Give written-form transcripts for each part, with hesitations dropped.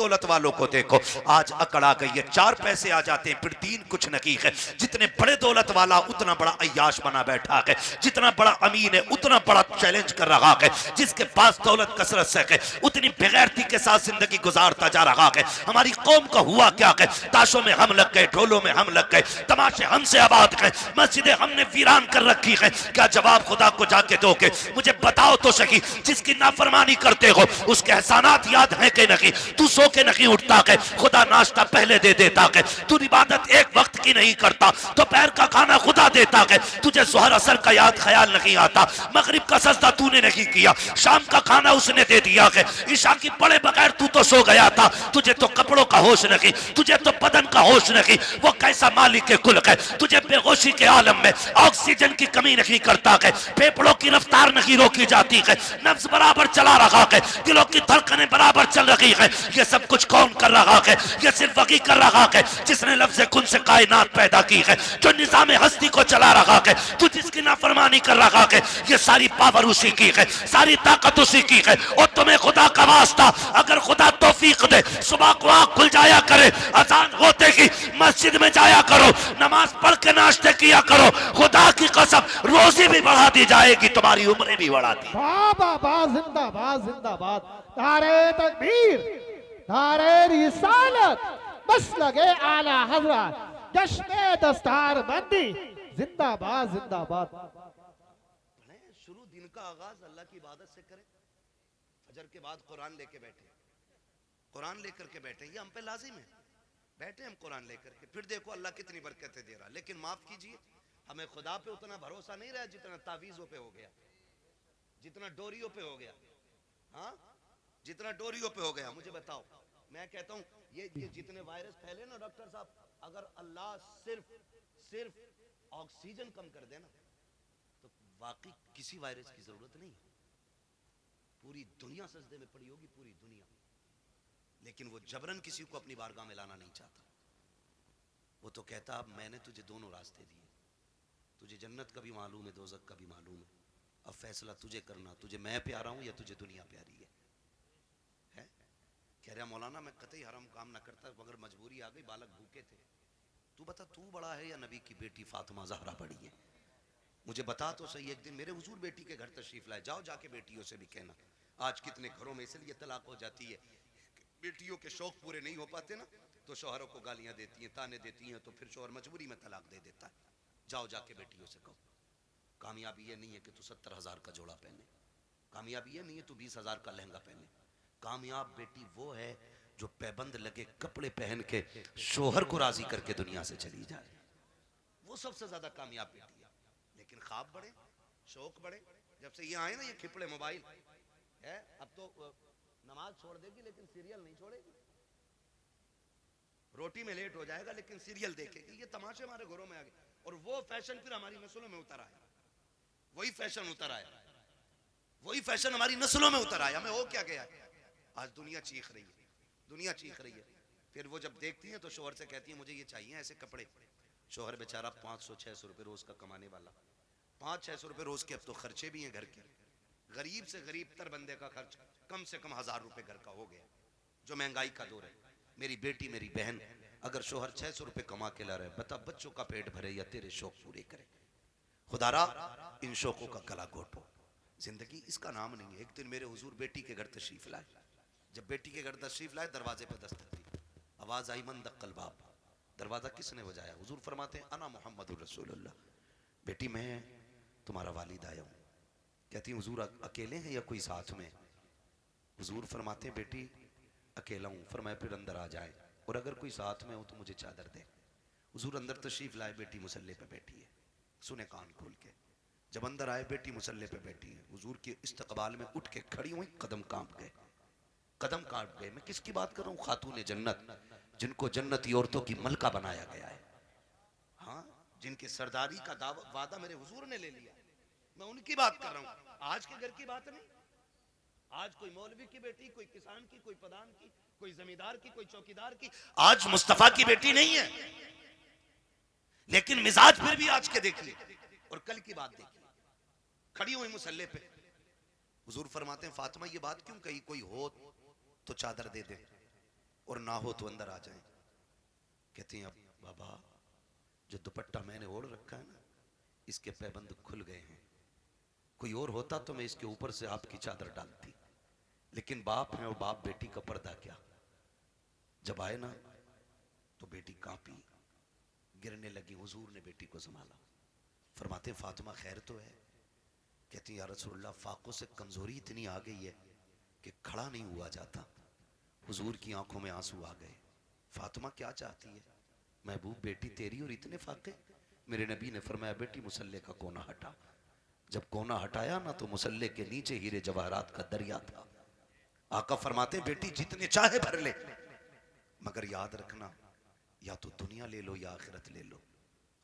दौलत वालों को देखो, आज अकड़ आ गई है, 4 पैसे आ जाते हैं फिर दीन कुछ नहीं है। जितने बड़े दौलत वाला उतना बड़ा अय्याश बना बैठा है, जितना बड़ा अमीन है उतना बड़ा चैलेंज कर रहा है, जिसके पास दौलत कसरत से है उतनी बेगैरती के साथ जिंदगी गुजारता जा रहा है। हमारी कौम का हुआ क्या है, ताशों में हम लग गए, ढोलों में हम लग गए, तमाशे हमसे आबाद गए, मस्जिदें हमने वीरान कर रखी है। क्या जवाब खुदा को जाके दोगे? मुझे बताओ तो सही, जिसकी नाफरमानी करते हो उसके एहसानात याद है कि नहीं? तू सो के नहीं उठता है, खुदा नाश्ता पहले दे देता है। तू इबादत एक वक्त की नहीं करता, दोपहर का खाना खुदा देता है। तुझे जोहर असर का याद ख्याल नहीं आता, मगरिब का सजदा तूने नहीं किया, शाम का खाना उसने दे दिया है, ईशा की पढ़े बगैर तू तो सो गया था। तुझे तो कपड़ों का होश नहीं, तुझे तो बदन का होश नहीं। वो कैसा मालिक के कुल है, तुझे बेहोशी के आलम में ऑक्सीजन की कमी नहीं करता है, फेफड़ों की रफ्तार नहीं रोकी जाती है, नफ्स बराबर चला रहा है, दिलों की धड़कनें बराबर चल रही है। ये सब कुछ कौन कर रहा है? ये सिर्फ वही कर रहा है जिसने लफ्ज़ कुन से कायनात पैदा की है, जो निज़ाम हस्ती को चला रहा है। तू जिसकी नाफरमानी कर रहा है, ये सारी पावर उसी की है, सारी ताकत उसी की है। और तुम्हें खुदा का वास्ता, अगर खुदा तौफीक दे सुबह को आँख खुल जाया करे, अजान होते ही मस्जिद में जाया करो, नमाज पढ़ के नाश्ते किया करो, खुदा की कसम रोजी भी बढ़ा दी जाएगी, तुम्हारी उम्रें भी बढ़ा दी। जिंदाबाद जिंदाबाद, नारे तकबीर, नारे रिसालत, बस लगे आला हजरत, जश्न दस्तार बंदी, जिंदाबाद जिंदाबाद। शुरू दिन का आगाज अल्लाह की इबादत से करें, फजर के बाद कुरान लेके बैठे, कुरान लेकर के बैठे, ये हम पे लाजिम है। बैठे हम कुरान लेकर के, फिर देखो अल्लाह कितनी बरकतें दे रहा। लेकिन माफ कीजिए, हमें खुदा पे उतना भरोसा नहीं रहा जितना तावीज़ों पे हो गया, जितना डोरियों पे हो गया। हाँ, जितना डोरियों पे हो गया। मुझे बताओ, मैं कहता हूँ ये जितने वायरस फैले ना डॉक्टर साहब, अगर अल्लाह सिर्फ ऑक्सीजन कम कर देना तो वाकई किसी वायरस की जरूरत नहीं है। पूरी दुनिया सजदे में पड़ी होगी, पूरी दुनिया। लेकिन वो जबरन किसी को अपनी बारगाह में लाना नहीं चाहता। वो तो कहता अब मैंने तुझे दोनों रास्ते दिए, तुझे जन्नत का भी मालूम है, दोज़ख का भी मालूम है, अब फैसला तुझे करना, तुझे मैं प्यारा हूं या तुझे दुनिया प्यारी है? कह रहा मौलाना मैं कतई हराम काम ना करता, मगर मजबूरी आ गई, बालक भूखे थे। तू बता, तू बड़ा है या नबी की बेटी फातिमा ज़हरा बड़ी है? मुझे बता तो सही। एक दिन मेरे हुजूर बेटी के घर तशरीफ लाए, जाओ जाके बेटियों से भी कहना। आज कितने घरों में इसलिए तलाक हो जाती है, बेटियों के शौक पूरे नहीं हो पाते ना, तो शौहरों को गालियां देती हैं, ताने देती हैं, तो फिर शौहर मजबूरी में तलाक दे देता है। जाओ जाके बेटियों से कहो। कामयाबी ये नहीं है कि तू 70,000 का जोड़ा पहने, कामयाबी ये नहीं है तू 20,000 का लहंगा पहने। कामयाब बेटी वो है जो पैबंद लगे कपड़े पहन के शोहर को राजी करके दुनिया से चली जाए, वो सबसे ज्यादा कामयाब बेटी है। लेकिन ख्वाब बड़े, शौक बड़े। जब से ये आए ना ये खिपड़े मोबाइल है, अब तो नमाज छोड़ देगी लेकिन सीरियल नहीं छोड़ेगी, रोटी में लेट हो जाएगा लेकिन सीरियल देखेगी। ये तमाशे हमारे घरों में आ गए, और वो फैशन फिर हमारी नस्लों में उतर आया। वही फैशन उतर आया, वही फैशन हमारी नस्लों में उतर आया। हमें हो क्या गया? आज दुनिया चीख रही है, दुनिया चीख रही है। फिर वो जब देखती है तो शोहर से कहती है मुझे ये चाहिए ऐसे कपड़े। शोहर बेचारा 500-600 रुपए रोज का कमाने वाला, 500-600 रुपए रोज के अब तो खर्चे भी हैं घर के। गरीब से गरीब तर बंदे का खर्च कम से कम 1000 रुपए घर का हो गया, जो महंगाई का दौर है। मेरी बेटी मेरी बहन, अगर शोहर 600 रुपए कमा के ला रहे, बता बच्चों का पेट भरे या तेरे शौक पूरे करे? खुदारा इन शौकों का गला घोटो। जिंदगी इसका नाम नहीं है। एक दिन मेरे हुजूर बेटी के घर तशरीफ लाए, जब बेटी के घर तशरीफ लाए दरवाजे पे दस्तक दी, आवाज आई मन दक्कल बाब। दरवाजा किसने बजाया? हुजूर फरमाते हैं अना मोहम्मद रसूलुल्लाह। बेटी मैं तुम्हारा वालिद आया हूँ। कहती हुजूर अकेले हैं या कोई साथ में? हुजूर फरमाते हैं बेटी अकेला हूँ। फरमाया फिर अंदर आ जाए, और अगर कोई साथ में हो तो मुझे चादर दे। हुजूर अंदर तशरीफ लाए, बेटी मुसल्ले पे बैठी है, सुने कान खोल के। जब अंदर आए बेटी मुसल्ले पे बैठी है, हुजूर के इस्तकबाल में उठ के खड़ी हुई, कदम कांप गए, कदम काट गए। मैं किसकी बात कर रहा हूँ? खातून जन्नत, जिनको जन्नती औरतों की मलका बनाया गया है। हाँ, जिनके सरदारी का वादा मेरे हुजूर ने ले लिया, मैं उनकी बात कर रहा हूँ। आज के घर की बात नहीं। आज कोई मौलवी की बेटी, कोई किसान की, कोई प्रधान की, कोई जमींदार की, कोई चौकीदार की, आज मुस्तफा की बेटी नहीं है। लेकिन मिजाज फिर भी आज के देखिए, और कल की बात देखिए, खड़ी हुई मुसल्ले पे। हुजूर फरमाते हैं फातिमा ये बात क्यों कही? कोई हो तो चादर दे दे। ना हो तो अंदर आ जाएं। कहती हैं अब बाबा जो दुपट्टा मैंने ओढ़ रखा है ना, इसके पैबंद खुल गए हैं, कोई और होता तो मैं इसके ऊपर से आपकी चादर डालती, लेकिन बाप है और बाप बेटी का पर्दा क्या। जब आए ना तो बेटी कांपी, गिरने लगी। हुजूर ने बेटी को संभाला, फरमाते फातिमा खैर तो है? कहती या रसूलल्लाह फाकों से कमजोरी इतनी आ गई है कि खड़ा नहीं हुआ जाता। हुजूर की आंखों में आंसू आ गए। फातिमा क्या चाहती है? महबूब बेटी तेरी और इतने फाके? मेरे नबी ने फरमाया बेटी मुसल्ले का कोना हटा। जब कोना हटाया ना तो मुसल्ले के नीचे हीरे जवाहरात का दरिया था। आका फरमाते बेटी जितने चाहे भर ले, मगर याद रखना या तो दुनिया ले लो या आखिरत ले लो।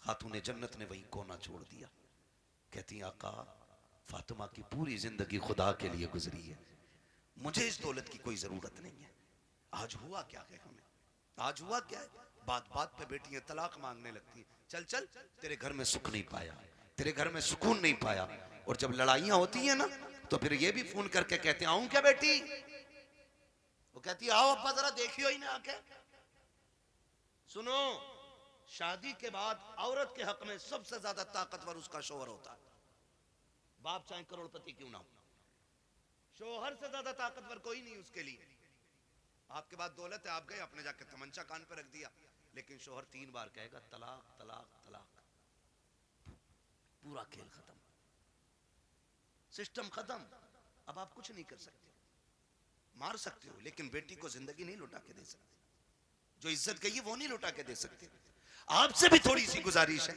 खातूने जन्नत ने वही कोना छोड़ दिया। कहती आका फातिमा की पूरी जिंदगी खुदा के लिए गुजरी है, मुझे इस दौलत की कोई जरूरत नहीं है। आज हुआ क्या है हमें, आज हुआ क्या है, बात बात पे बेटियां तलाक मांगने लगती हैं। चल चल तेरे घर में सुख नहीं पाया, तेरे घर में सुकून नहीं पाया। और जब लड़ाइयां होती हैं ना तो फिर ये भी फोन करके कहते हैं आऊं क्या बेटी? वो कहती है आओ अब्बा जरा देखियो ही ना आके। सुनो, शादी के बाद औरत के हक में सबसे ज्यादा ताकतवर उसका शोहर होता है। बाप चाहे करोड़पति क्यों ना हो, शोहर से ज्यादा ताकतवर कोई नहीं उसके लिए। आपके पास दौलत है, आप गए अपने जाके तमंचा कान पे रख दिया, लेकिन शोहर 3 बार कहेगा तलाक तलाक तलाक, पूरा खेल खत्म, सिस्टम खत्म। अब आप कुछ नहीं कर सकते, मार सकते हो लेकिन बेटी को जिंदगी नहीं लौटा के दे सकते। जो इज्जत गई है वो नहीं लौटा के दे सकते। आपसे भी थोड़ी सी गुजारिश है,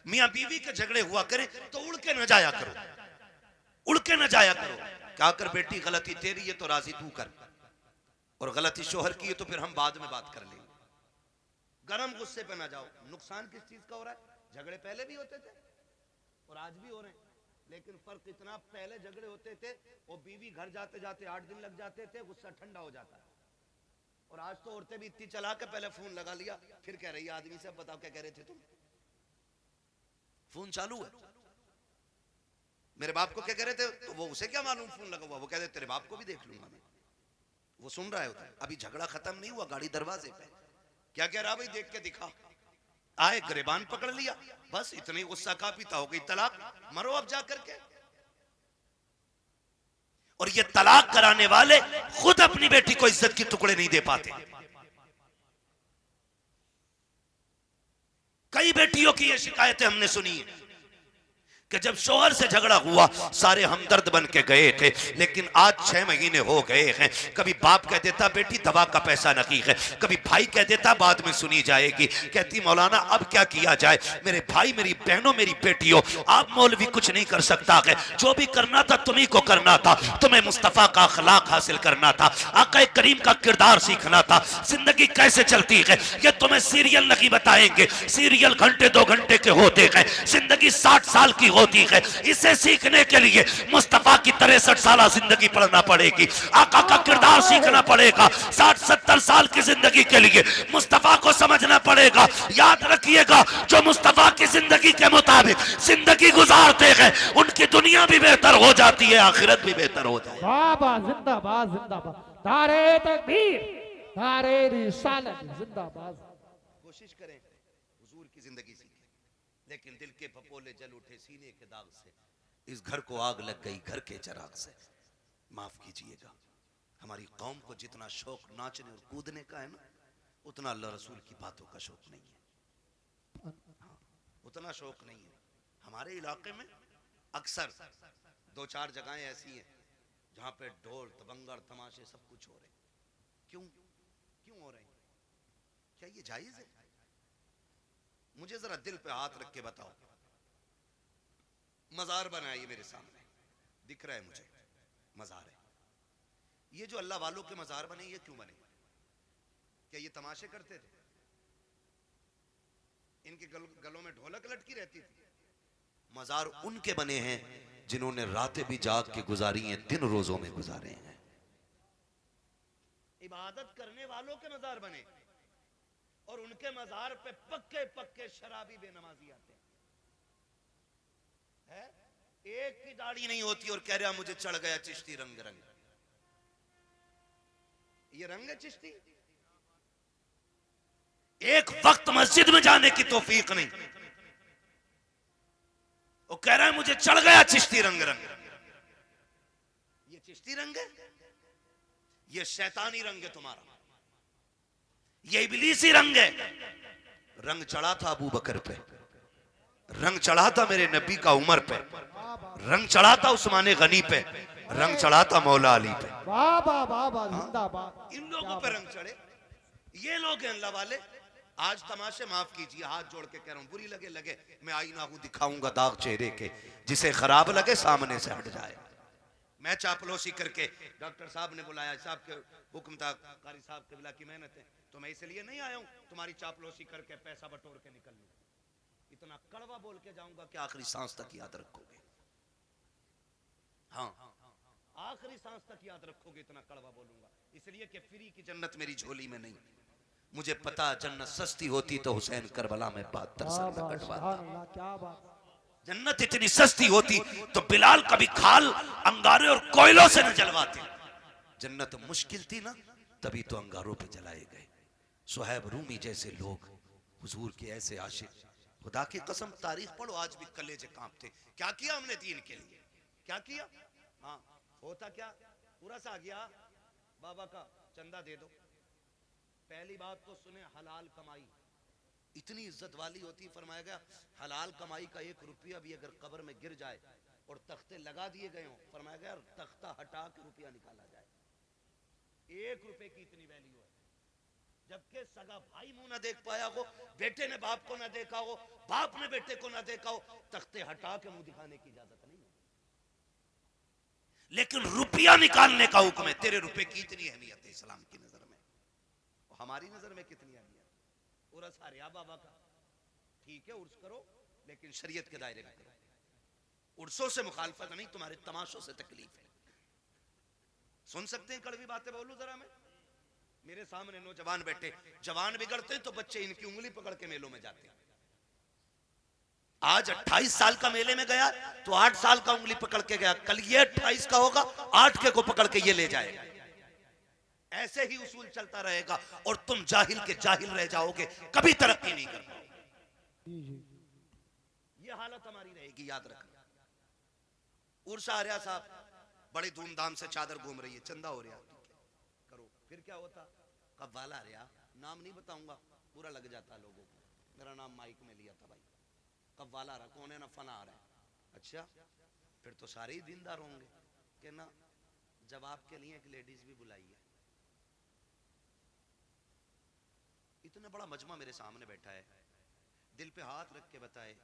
मियां बीवी के झगड़े हुआ करे तो उड़ के न जाया करो, उड़ के न जाया करो। क्या कर बेटी गलती तेरी है तो राजी तू कर, और गलती शोहर की है तो फिर हम बाद में बात कर लेंगे। गरम गुस्से पे ना जाओ। नुकसान किस चीज का हो रहा है? झगड़े पहले भी होते थे और आज भी हो रहे हैं, लेकिन फर्क इतना, पहले झगड़े होते थे और बीवी घर जाते जाते 8 दिन लग जाते थे, गुस्सा ठंडा हो जाता है। और आज तो औरतें भी इतनी चला के पहले फोन लगा लिया, फिर कह रही है आदमी से बताओ क्या कह रहे थे तुम, फोन चालू है। मेरे बाप को क्या कह रहे थे तो वो उसे क्या मालूम फोन लगा हुआ, वो कहते तेरे बाप को भी देख लूंगा मैं, वो सुन रहा है। अभी झगड़ा खत्म नहीं हुआ, गाड़ी दरवाजे पे, क्या कह रहा भाई देख के दिखा, आए गिरबान पकड़ लिया, बस इतनी गुस्सा का पीता हो गई तलाक, मरो अब जा करके। और ये तलाक कराने वाले खुद अपनी बेटी को इज्जत के टुकड़े नहीं दे पाते। कई बेटियों की ये शिकायतें हमने सुनी है कि जब शोहर से झगड़ा हुआ सारे हमदर्द बन के गए थे, लेकिन आज 6 महीने हो गए हैं, कभी बाप कह देता बेटी दवा का पैसा नहीं है, कभी भाई कह देता बाद में सुनी जाएगी। कहती मौलाना अब क्या किया जाए, मेरे भाई मेरी बहनों मेरी बेटियों, आप मौलवी कुछ नहीं कर सकता है, जो भी करना था तुम्ही को करना था, तुम्हें मुस्तफा का अखलाक हासिल करना था, आका करीम का किरदार सीखना था। जिंदगी कैसे चलती है ये तुम्हें सीरियल नहीं बताएंगे, सीरियल घंटे 2 घंटे के होते हैं, जिंदगी 60 साल की होती है। इसे सीखने के लिए मुस्तफा की 63 साल जिंदगी पढ़ना पड़ेगी, आका का किरदार सीखना पड़ेगा। 60-70 साल की जिंदगी के लिए मुस्तफा को समझना पड़ेगा। याद रखिएगा जो मुस्तफा की जिंदगी के मुताबिक जिंदगी गुजारते हैं उनकी दुनिया भी बेहतर हो जाती है, आखिरत भी बेहतर हो जाती है। बाबा जिंदाबाद जिंदाबाद, नारे तकबीर, नारे रिसालत जिंदाबाद। कोशिश करें हुजूर की जिंदगी सीखें, लेकिन दिल के फपोले जल उठे सीने के दाग से, इस घर को आग लग गई घर के चिराग से। माफ कीजिएगा, हमारी कौम को जितना शौक नाचने और कूदने का है ना, उतना अल्लाह रसूल की बातों का शौक नहीं है। हाँ, उतना शौक नहीं है। हमारे इलाके में अक्सर 2-4 जगहें ऐसी हैं जहां पे ढोल तबंगर तमाशे सब कुछ हो रहे हैं। क्यों हो रहे हैं? क्या ये जायज है? मुझे जरा दिल पे हाथ रख के बताओ। मजार बनाया ये मेरे सामने दिख रहा है मुझे, मजार है। ये जो अल्लाह वालों के मजार बने ये क्यों बने? क्या ये तमाशे करते थे? इनके गलों में ढोलक लटकी रहती थी? मजार उनके बने हैं जिन्होंने रातें भी जाग के गुजारी हैं, दिन रोजों में गुजारे हैं। इबादत करने वालों के मजार बने और उनके मजार पे पक्के पक्के शराबी बेनमाजी आते हैं। एक की दाढ़ी नहीं होती और कह रहा मुझे चढ़ गया चिश्ती रंग रंग। ये रंग है चिश्ती? एक वक्त मस्जिद में जाने की तौफीक नहीं। वो कह रहा है मुझे चढ़ गया चिश्ती रंग। ये चिश्ती रंग है, ये शैतानी रंग है तुम्हारा, ये इबलीसी रंग है। रंग चढ़ा था अबू बकर पे, रंग चढ़ा था मेरे नबी का उमर पे, रंग चढ़ा था उस्मान गनी पे, रंग चढ़ा था मौला अली पे। जिंदाबाद। इन लोगों पे रंग चढ़े, ये लोग हैं अल्लाह वाले। आज तमाशे माफ कीजिए, हाथ जोड़ के कह रहा हूं, बुरी लगे लगे, मैं आईना हूं दिखाऊंगा दाग चेहरे के, जिसे खराब लगे सामने से हट जाए। मैं चापलूसी करके डॉक्टर साहब ने बुलाया, साहब के हुक्म था, कारी साहब के बिला की मेहनत है, तो मैं इसलिए नहीं आया हूं तुम्हारी चापलूसी करके पैसा बटोर के निकल लूं। इतना कड़वा बोल के जाऊंगा कि आखिरी सांस तक याद रखोगे। हाँ, आखिरी सांस तक याद रखोगे, इतना कड़वा बोलूंगा। इसलिए कि फ्री की जन्नत मेरी झोली में नहीं। मुझे पता जन्नत सस्ती होती तो हुसैन करबला में 72 साल में कटवाता। क्या बात। जन्नत इतनी सस्ती होती तो बिलाल कभी खाल अंगारे और कोयलों से न जलवाते। जन्नत मुश्किल थी ना, तभी तो अंगारों पे जलाए गए। सुहैब रूमी जैसे लोग, हुजूर के ऐसे आशिक, खुदा की कसम तारीख पढ़ो, आज भी कलेजे कांपते। क्या किया हमने दीन के लिए, क्या किया? हाँ, होता क्या, पूरा सा आ गया बाबा का चंदा दे दो। पहली बात तो सुने, हलाल कमाई इतनी इज्जत वाली होती। फरमाया गया हलाल कमाई का 1 रुपया भी अगर कब्र में गिर जाए और तख्ते लगा दिए गए हो, फरमाया गया तख्ता हटा के रुपया निकाला जाए। 1 रुपए की इतनी वैल्यू है। जबकि सगा भाई मुंह ना देख पाया हो, बेटे ने बाप को ना देखा हो, बाप ने बेटे को ना देखा हो, तख्ते हटा के मुंह दिखाने की इजाजत नहीं है। लेकिन रुपया निकालने का हुक्म है। तेरे रुपए की इतनी अहमियत है इस्लाम की नजर में, और हमारी नजर में कितनी अहमियत। उर्स आ रहा बाबा का, ठीक है उर्स करो, लेकिन शरीयत के दायरे में करो। उर्सों से मुखालफत नहीं, तुम्हारे तमाशों से तकलीफ है। सुन सकते हैं कड़वी बातें, बोलूं जरा मैं। मेरे सामने नौजवान बैठे, जवान बिगड़ते तो बच्चे इनकी उंगली पकड़ के मेलों में जाते। आज 28 साल का मेले में गया तो 8 साल का उंगली पकड़ के गया, कल ये 28 का होगा, 8 के को पकड़ के ये ले जाएगा। ऐसे ही उसूल चलता रहेगा और तुम जाहिल के जाहिल रह जाओगे, कभी तरक्की नहीं कर पाओगे। ये हालत हमारी रहेगी, याद रखना। उर्स आ रहा साहब, बड़े धूमधाम से चादर घूम रही है, चंदा हो रहा, करो। फिर क्या होता, कव्वाला आ रहा, नाम नहीं बताऊंगा, पूरा लग जाता लोगों को। मेरा नाम माइक में लिया था भाई, कव्वाला रहा, कौन है ना, फला आ रहा है। अच्छा, फिर तो सारे ही दीनदार होंगे कि ना, जवाब के लिए एक लेडीज भी बुलाई है। इतना बड़ा मजमा मेरे सामने बैठा है, दिल पे हाथ रख के बताए,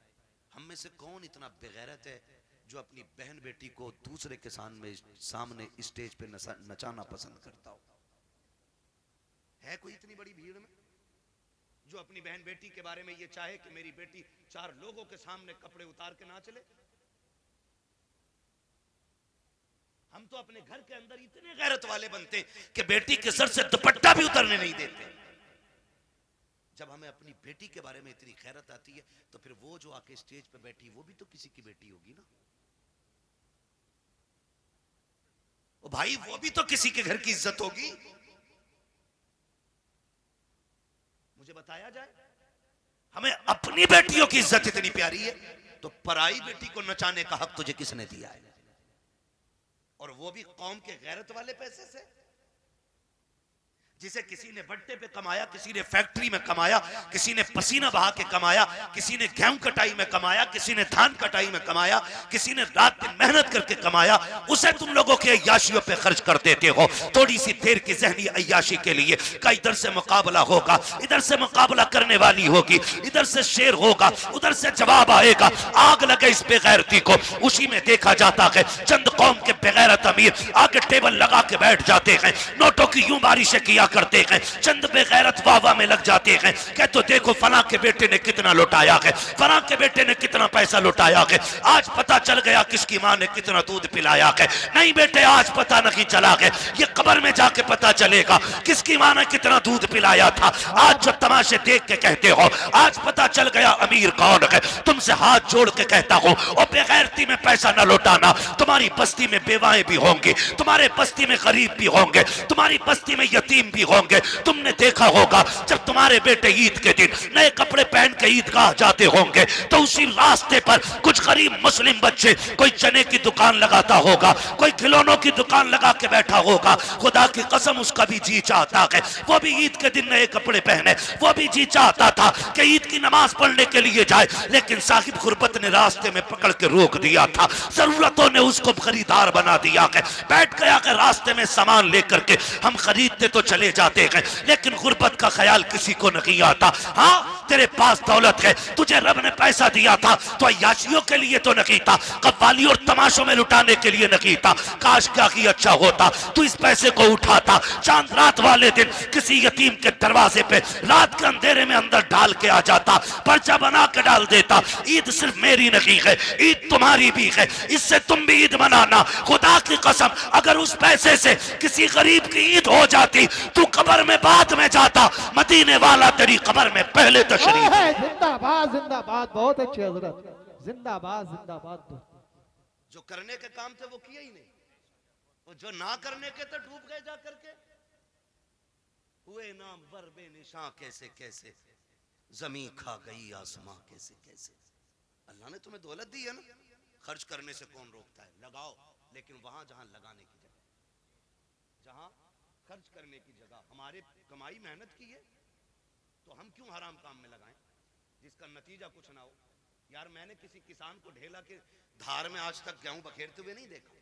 हम में से कौन इतना बेगैरत है जो अपनी बहन बेटी को दूसरे के सामने स्टेज पे नचाना पसंद करता हो? है कोई इतनी बड़ी भीड़ में जो अपनी बहन बेटी के बारे में ये चाहे कि मेरी बेटी 4 लोगों के सामने कपड़े उतार के नाच ले? हम तो अपने घर के अंदर इतने गैरत वाले बनते कि बेटी के सर से दुपट्टा भी उतरने नहीं देते। जब हमें अपनी बेटी के बारे में इतनी गैरत आती है तो फिर वो जो आके स्टेज पे बैठी, वो भी तो किसी की बेटी होगी ना। ओ भाई, वो भी तो किसी के घर की इज्जत होगी। मुझे बताया जाए, हमें अपनी बेटियों की इज्जत इतनी प्यारी है तो पराई बेटी को नचाने का हक तुझे किसने दिया है? और वो भी कौम के गैरत वाले पैसे से, जिसे किसी ने बट्टे पे कमाया, किसी ने फैक्ट्री में कमाया, किसी ने पसीना बहा के कमाया, किसी ने गेहूं कटाई में कमाया, किसी ने धान कटाई में कमाया, किसी ने रात दिन मेहनत करके कमाया, उसे तुम लोगों के अय्याशियों पे खर्च कर देते हो। थोड़ी सी देर की जहनी अय्याशी के लिए का इधर से मुकाबला होगा, इधर से मुकाबला करने वाली होगी, इधर से शेर होगा, उधर से जवाब आएगा। आग लगे इस बेगैरती को, उसी में देखा जाता है चंद कौम के बेगैरत अमीर आगे टेबल लगा के बैठ जाते हैं, नोटों की यूं बारिशें किया करते हैं, चंद बेगैरत वाह में लग जाते हैं। कह तो देखो फलां के बेटे ने कितना लुटाया है, फलां के बेटे ने कितना पैसा लुटाया है, आज पता चल गया किसकी मां ने कितना दूध पिलाया है। नहीं बेटे, आज पता नहीं चला है, ये कब्र में जाके पता चलेगा किसकी मां ने कितना दूध पिलाया था। आज जब तमाशे देख के कहते हो आज पता चल गया अमीर कौन है, तुमसे हाथ जोड़ के कहता हूं और बेगैरती में पैसा न लुटाना। तुम्हारी बस्ती में बेवाएं भी होंगी, तुम्हारे बस्ती में गरीब भी होंगे, तुम्हारी बस्ती में यतीम भी भी होंगे। तुमने देखा होगा जब तुम्हारे बेटे ईद के दिन नए कपड़े पहन के ईदगाह जाते होंगे तो उसी रास्ते पर कुछ गरीब मुस्लिम बच्चे कोई चने की दुकान लगाता होगा, कोई खिलौनों की दुकान लगा के बैठा होगा। खुदा की कसम उसका भी जी चाहता है वो भी ईद के दिन नए कपड़े पहने, वो भी जी चाहता था कि ईद की नमाज पढ़ने के लिए जाए, लेकिन साहिब गुरबत ने रास्ते में पकड़ के रोक दिया था। जरूरतों ने उसको खरीदार बना दिया है। बैठ गया कि रास्ते में सामान लेकर के हम खरीदते तो चले जाते हैं, लेकिन गुरबत का ख्याल किसी को नहीं आता। हाँ, तेरे पास दौलत है, तुझे रब ने पैसा दिया था तो अय्याशियों के लिए तो नहीं था, कव्वाली और तमाशों में लुटाने के लिए नहीं था। काश क्या ही अच्छा होता तू इस पैसे को उठाता, चांद रात वाले दिन किसी यतीम के दरवाजे पे रात के अंधेरे में अंदर डाल के आ जाता, पर्चा बना के डाल देता। ईद सिर्फ मेरी नहीं है, ईद तुम्हारी भी है, इससे तुम भी ईद मनाना। खुदा की कसम अगर उस पैसे से किसी गरीब की ईद हो जाती तू कब्र में बाद में जाता, मदीने वाला तेरी कब्र में पहले तशरीफ। जिंदाबाद जिंदाबाद, बहुत अच्छे हजरत, जिंदाबाद जिंदाबाद। जो करने के काम थे वो किए ही नहीं, वो जो ना करने के थे डूब गए जा करके। हुए नाम वर बेनिशां कैसे कैसे, जमीन खा गई आसमां कैसे कैसे। अल्लाह ने तुम्हें दौलत दी है ना, खर्च करने से कौन रोकता है? लगाओ, लेकिन वहां जहां लगाने की जगह, जहां खर्च करने की जगह हमारे कमाई मेहनत की है, तो हम क्यों हराम काम में लगाएं जिसका नतीजा कुछ ना हो। यार मैंने किसी किसान को ढेला के धार में आज तक गेहूं बखेरते हुए नहीं देखा।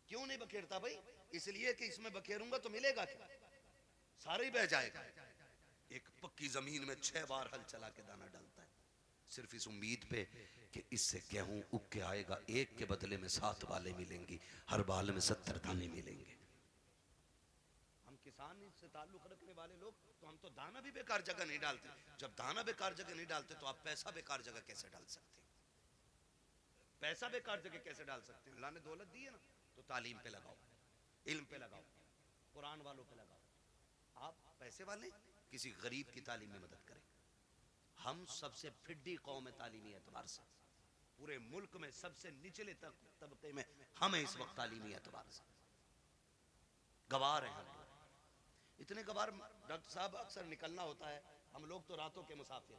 क्यों नहीं बखेरता भाई? इसलिए कि इसमें बखेरूंगा तो मिलेगा क्या? सारे ही बह जाएगा। एक पक्की जमीन में 6 बार हल चला के दाना डालता है, सिर्फ इस उम्मीद पे कि इससे गेहूं उग के आएगा, एक के बदले में 7 बालें मिलेंगी, हर बाल में 70 दाने मिलेंगे। हम किसान से ताल्लुक रखने वाले लोग तो हम तो दाना भी बेकार जगह नहीं डालते। जब दाना बेकार जगह नहीं डालते तो आप पैसा बेकार जगह कैसे डाल सकते हैं? पैसा बेकार जगह कैसे डाल सकते हैं? अल्लाह ने दौलत दी है ना, तो तालीम पे लगाओ, इल्म पे लगाओ, कुरान वालों पे लगाओ। आप पैसे वाले किसी गरीब की तालीम में मदद करें। हम सबसे फिड्डी कौम है तालीमी एतबार से, पूरे मुल्क में सबसे निचले तबके में हम इस वक्त तालीमी एतबार से गवार हैं। हम लोग इतने गवार, डॉक्टर साहब अक्सर निकलना होता है, हम लोग तो रातों के मुसाफिर,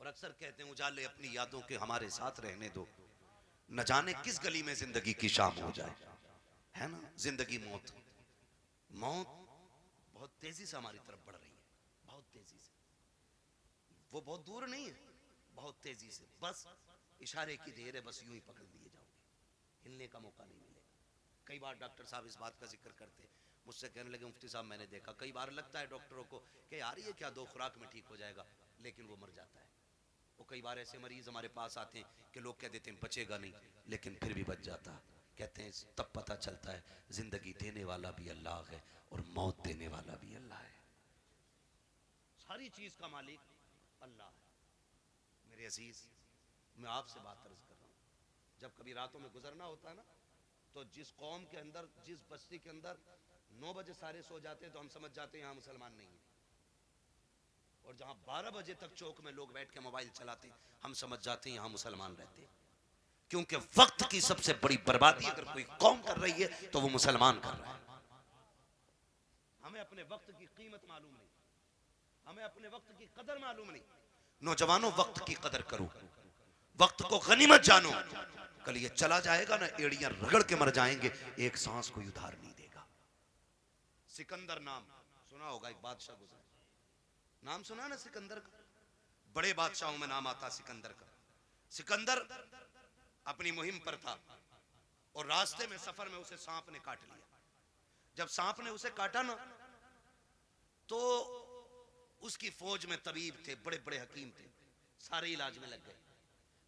और अक्सर कहते हैं उजाले अपनी यादों के हमारे साथ रहने दो, न जाने किस गली में जिंदगी की शाम हो जाए। है ना, जिंदगी मौत, मौत बहुत तेजी से हमारी तरफ बढ़ रही है, बहुत तेजी से। वो बहुत दूर नहीं है, बहुत तेजी से, बस इशारे की देर है, बस यूं ही पकड़ लिए जाओगे, हिलने का मौका नहीं मिलेगा। कई बार डॉक्टर साहब इस बात का जिक्र करते, मुझसे कहने लगे मुफ्ती साहब मैंने देखा, कई बार लगता है डॉक्टरों को कि यार ये क्या 2 खुराक में ठीक हो जाएगा, लेकिन वो मर जाता है। वो कई बार ऐसे मरीज हमारे पास आते हैं कि लोग कह देते हैं बचेगा नहीं, लेकिन फिर भी बच जाता। कहते हैं तब पता चलता है जिंदगी देने वाला भी अल्लाह है और मौत देने वाला भी अल्लाह है। सारी चीज का मालिक अल्लाह है। मेरे अजीज, मैं आपसे बात अर्ज कर रहा हूँ, जब कभी रातों में गुजरना होता है ना, तो जिस कौम के अंदर, जिस बस्ती के अंदर 9 बजे सारे सो जाते हैं तो हम समझ जाते हैं यहाँ मुसलमान नहीं है, और जहां 12 बजे तक चौक में लोग बैठ के मोबाइल चलाते हैं हम समझ जाते हैं यहाँ मुसलमान रहते हैं। क्योंकि वक्त की सबसे बड़ी बर्बादी अगर कोई कौम कर रही है तो वो मुसलमान कर रहा है। हमें अपने वक्त की कीमत मालूम नहीं, हमें अपने वक्त की कदर मालूम नहीं। नौजवानों, वक्त की कदर करो, वक्त को गनीमत जानो। कल ये चला जाएगा ना, एड़ियां रगड़ के मर जाएंगे, एक सांस कोई उधार नहीं देगा। सिकंदर नाम सुना होगा, एक बादशाह गुजरा, नाम सुना ना सिकंदर का? बड़े बादशाहों में नाम आता सिकंदर का। सिकंदर अपनी मुहिम पर था और रास्ते में, सफर में उसे सांप ने काट लिया। जब सांप ने उसे काटा ना, तो उसकी फौज में तबीब थे, बड़े बड़े हकीम थे, सारे इलाज में लग गए।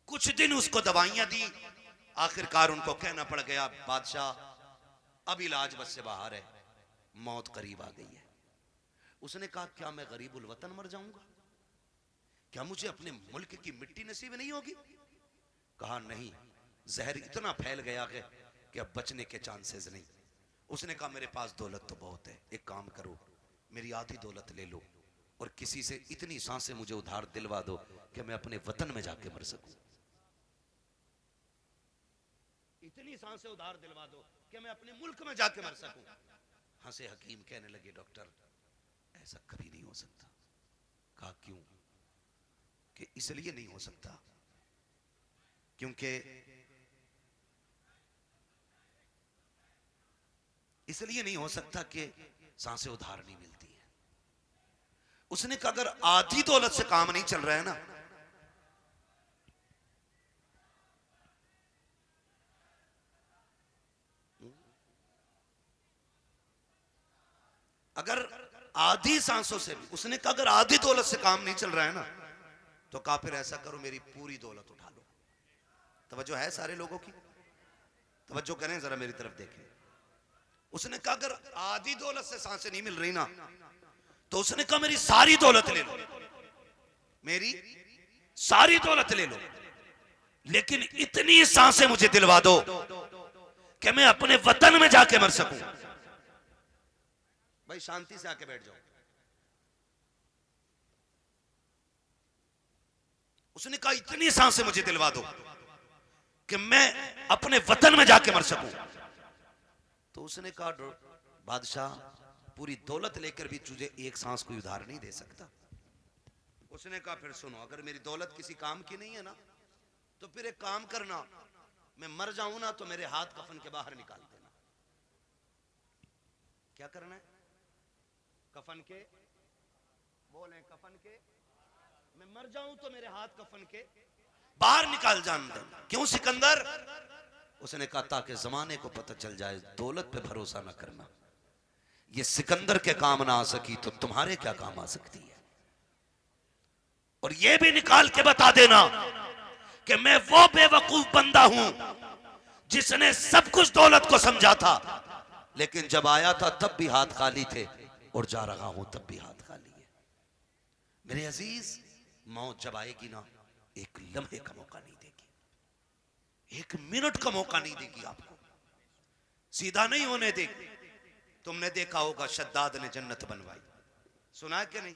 कुछ दिन उसको दवाइयां दी, आखिरकार उनको कहना पड़ गया बादशाह अब इलाज बस से बाहर है, मौत करीब आ गई है। उसने कहा क्या मैं गरीबुल वतन मर जाऊंगा? क्या मुझे अपने मुल्क की मिट्टी नसीब नहीं होगी? कहा नहीं, जहर इतना फैल गया है कि अब बचने के चांसेस नहीं। उसने कहा मेरे पास दौलत तो बहुत है, एक काम करो मेरी आधी दौलत ले लो और किसी से इतनी सांसें मुझे उधार दिलवा दो कि मैं अपने वतन में जाके मर सकूं। इतनी सांसें उधार दिलवा दो कि मैं अपने मुल्क में जाके मर सकूं। हंसे हकीम, कहने लगे डॉक्टर ऐसा कभी नहीं हो सकता। कहा क्यों? कि इसलिए नहीं हो सकता क्योंकि इसलिए नहीं हो सकता कि सांसें उधार नहीं मिलती है। उसने कहा अगर आधी दौलत से काम नहीं चल रहा है ना, अगर आधी सांसों से भी, उसने कहा अगर आधी दौलत से काम नहीं चल रहा है ना, तो कहा फिर ऐसा करो मेरी पूरी दौलत उठा लो। तवज्जो है सारे लोगों की? तवज्जो करें जरा मेरी तरफ देखें। उसने कहा अगर आधी दौलत से सांसें नहीं मिल रही ना, तो उसने कहा मेरी सारी दौलत ले लो, मेरी सारी दौलत ले लो, लेकिन इतनी सांसें मुझे दिलवा दो कि मैं अपने वतन में जाके मर सकूं। भाई शांति से आके बैठ जाओ। उसने कहा इतनी सांसें मुझे दिलवा दो कि मैं अपने वतन में जाके मर सकूं। तो उसने कहा बादशाह पूरी दौलत लेकर भी तुझे एक सांस कोई उधार नहीं दे सकता। उसने कहा फिर सुनो, अगर मेरी दौलत किसी काम की नहीं है ना, तो फिर एक काम करना, मैं मर जाऊं ना तो मेरे हाथ कफन के बाहर निकाल देना। क्या करना है? कफन के, बोले कफन के, मैं मर जाऊं तो मेरे हाथ कफन के बाहर निकाल जान दे। क्यों सिकंदर? उसने कहा ताकि जमाने को पता चल जाए दौलत पे भरोसा ना करना। ये सिकंदर के काम ना आ सकी तो तुम्हारे क्या काम आ सकती है। और ये भी निकाल के बता देना कि मैं वो बेवकूफ बंदा हूं जिसने सब कुछ दौलत को समझा था, लेकिन जब आया था तब भी हाथ खाली थे, और जा रहा हूं तब भी हाथ खाली है। मेरे अजीज, मौत जब आएगी ना, एक लम्हे का मौका नहीं देगी, एक मिनट का मौका नहीं देगी आपको, सीधा नहीं होने देगी। तुमने देखा होगा शद्दाद ने जन्नत बनवाई, सुना है कि नहीं?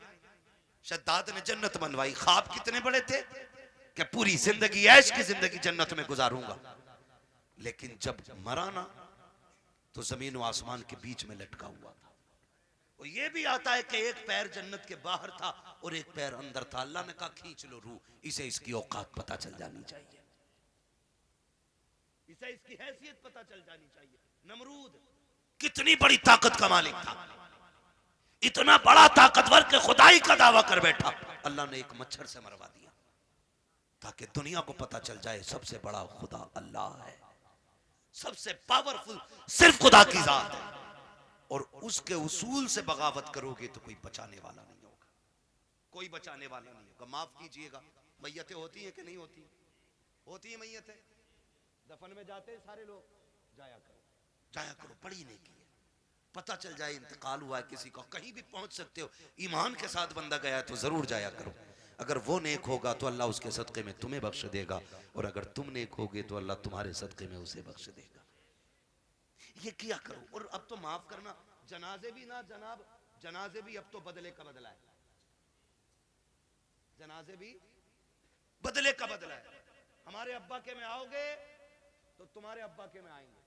शद्दाद ने जन्नत बनवाई। ख्वाब कितने बड़े थे कि पूरी जिंदगी ऐश की जिंदगी जन्नत में गुजारूंगा, लेकिन जब मरा ना तो जमीन और आसमान के बीच में लटका हुआ था। और ये भी आता है कि एक पैर जन्नत के बाहर था और एक पैर अंदर था। अल्लाह ने कहा खींच लो रूह, इसे इसकी औकात पता चल जानी चाहिए, इसे इसकी हैसियत पता चल जानी चाहिए। नमरूद कितनी बड़ी ताकत का मालिक था, इतना बड़ा ताकतवर के खुदाई का दावा कर बैठा। अल्लाह ने एक मच्छर से मरवा दिया ताकि दुनिया को पता चल जाए सबसे बड़ा खुदा अल्लाह है, सबसे पावरफुल सिर्फ खुदा की जात है। और उसके उसूल से बगावत करोगे तो कोई बचाने वाला नहीं होगा, कोई बचाने वाला नहीं होगा। माफ कीजिएगा, मैयतें होती हैं कि नहीं होती? होती है मैयतें। दफन में जाते हैं सारे लोग, जाया करो, जाया करो, पढ़ी नहीं की है, पता चल जाए इंतकाल हुआ है किसी का, कहीं भी पहुंच सकते हो। ईमान के साथ बंदा गया तो जरूर जाया करो। अगर वो नेक होगा तो अल्लाह उसके सदक़े में तुम्हें बख्श देगा, और अगर तुम नेक होगे तो अल्लाह तुम्हारे सदक़े में उसे बख्श देगा। ये किया करो। और अब तो माफ करना, जनाजे भी ना जनाब, जनाजे भी अब तो बदले का बदला है, जनाजे भी बदले का बदला है। हमारे अब्बा के में आओगे तो तुम्हारे अब्बा के में आएंगे,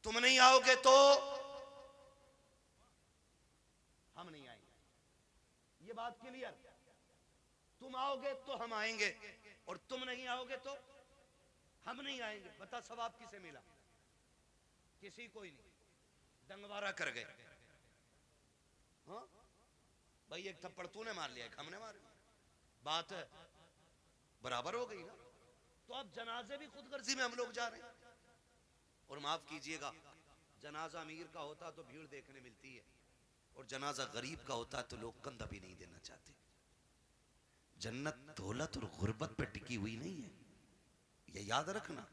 तुम नहीं आओगे तो हम नहीं आएंगे। ये बात क्लियर? तुम आओगे तो हम आएंगे, और तुम नहीं आओगे तो हम नहीं आएंगे। बता सवाब किसे मिला? किसी को ही नहीं, दंगवारा कर गए। हाँ भाई, एक थप्पड़ तूने मार लिया, एक हमने मार लिया, बात बराबर हो गई ना। तो अब जनाजे भी खुदगर्जी में हम लोग जा रहे हैं। और माफ कीजिएगा, जनाजा अमीर का होता तो भीड़ देखने मिलती है, और जनाजा गरीब का होता है तो लोग कंधा भी नहीं देना चाहते। जन्नत दौलत और गुर्बत पे टिकी हुई नहीं है, ये याद रखना।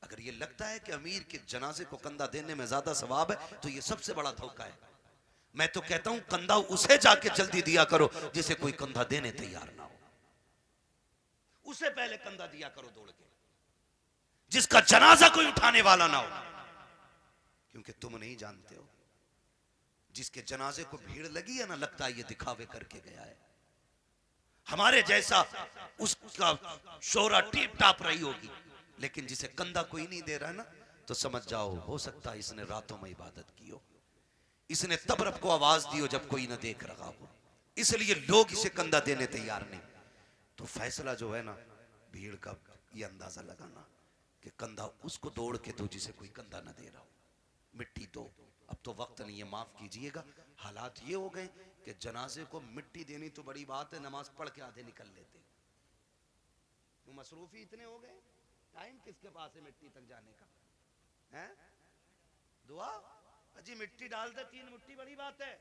अगर ये लगता है कि अमीर के जनाजे को कंधा देने में ज्यादा सवाब है तो ये सबसे बड़ा धोखा है। मैं तो कहता हूं कंधा उसे जाके जल्दी दिया करो जिसे कोई कंधा देने तैयार ना हो, उसे पहले कंधा दिया करो दौड़ के, जिसका जनाजा कोई उठाने वाला ना हो। क्योंकि तुम नहीं जानते हो, जिसके जनाजे को भीड़ लगी है ना, लगता है ये दिखावे करके गया है, हमारे जैसा उसका शोहरा टीप टाप रही होगी, लेकिन जिसे कंधा कोई नहीं दे रहा है ना, तो समझ जाओ हो सकता है इसने रातों में इबादत की हो, इसने तब रब को आवाज दी हो जब कोई ना देख रहा हो, इसलिए लोग इसे कंधा देने तैयार नहीं। तो फैसला जो है ना भीड़ का, ये अंदाजा लगाना कि कंधा उसको दौड़ के दो जिसे कोई कंधा ना दे रहा हो, मिट्टी दो। अब तो वक्त नहीं है, माफ कीजिएगा, हालात ये हो गए कि जनाजे को मिट्टी देनी तो बड़ी बात है, नमाज पढ़ के आधे निकल लेते। तो मसरूफी इतने हो गए, टाइम किसके पास है मिट्टी तक जाने का है? दुआ अजी मिट्टी डाल दे 3 मुट्ठी बड़ी बात है।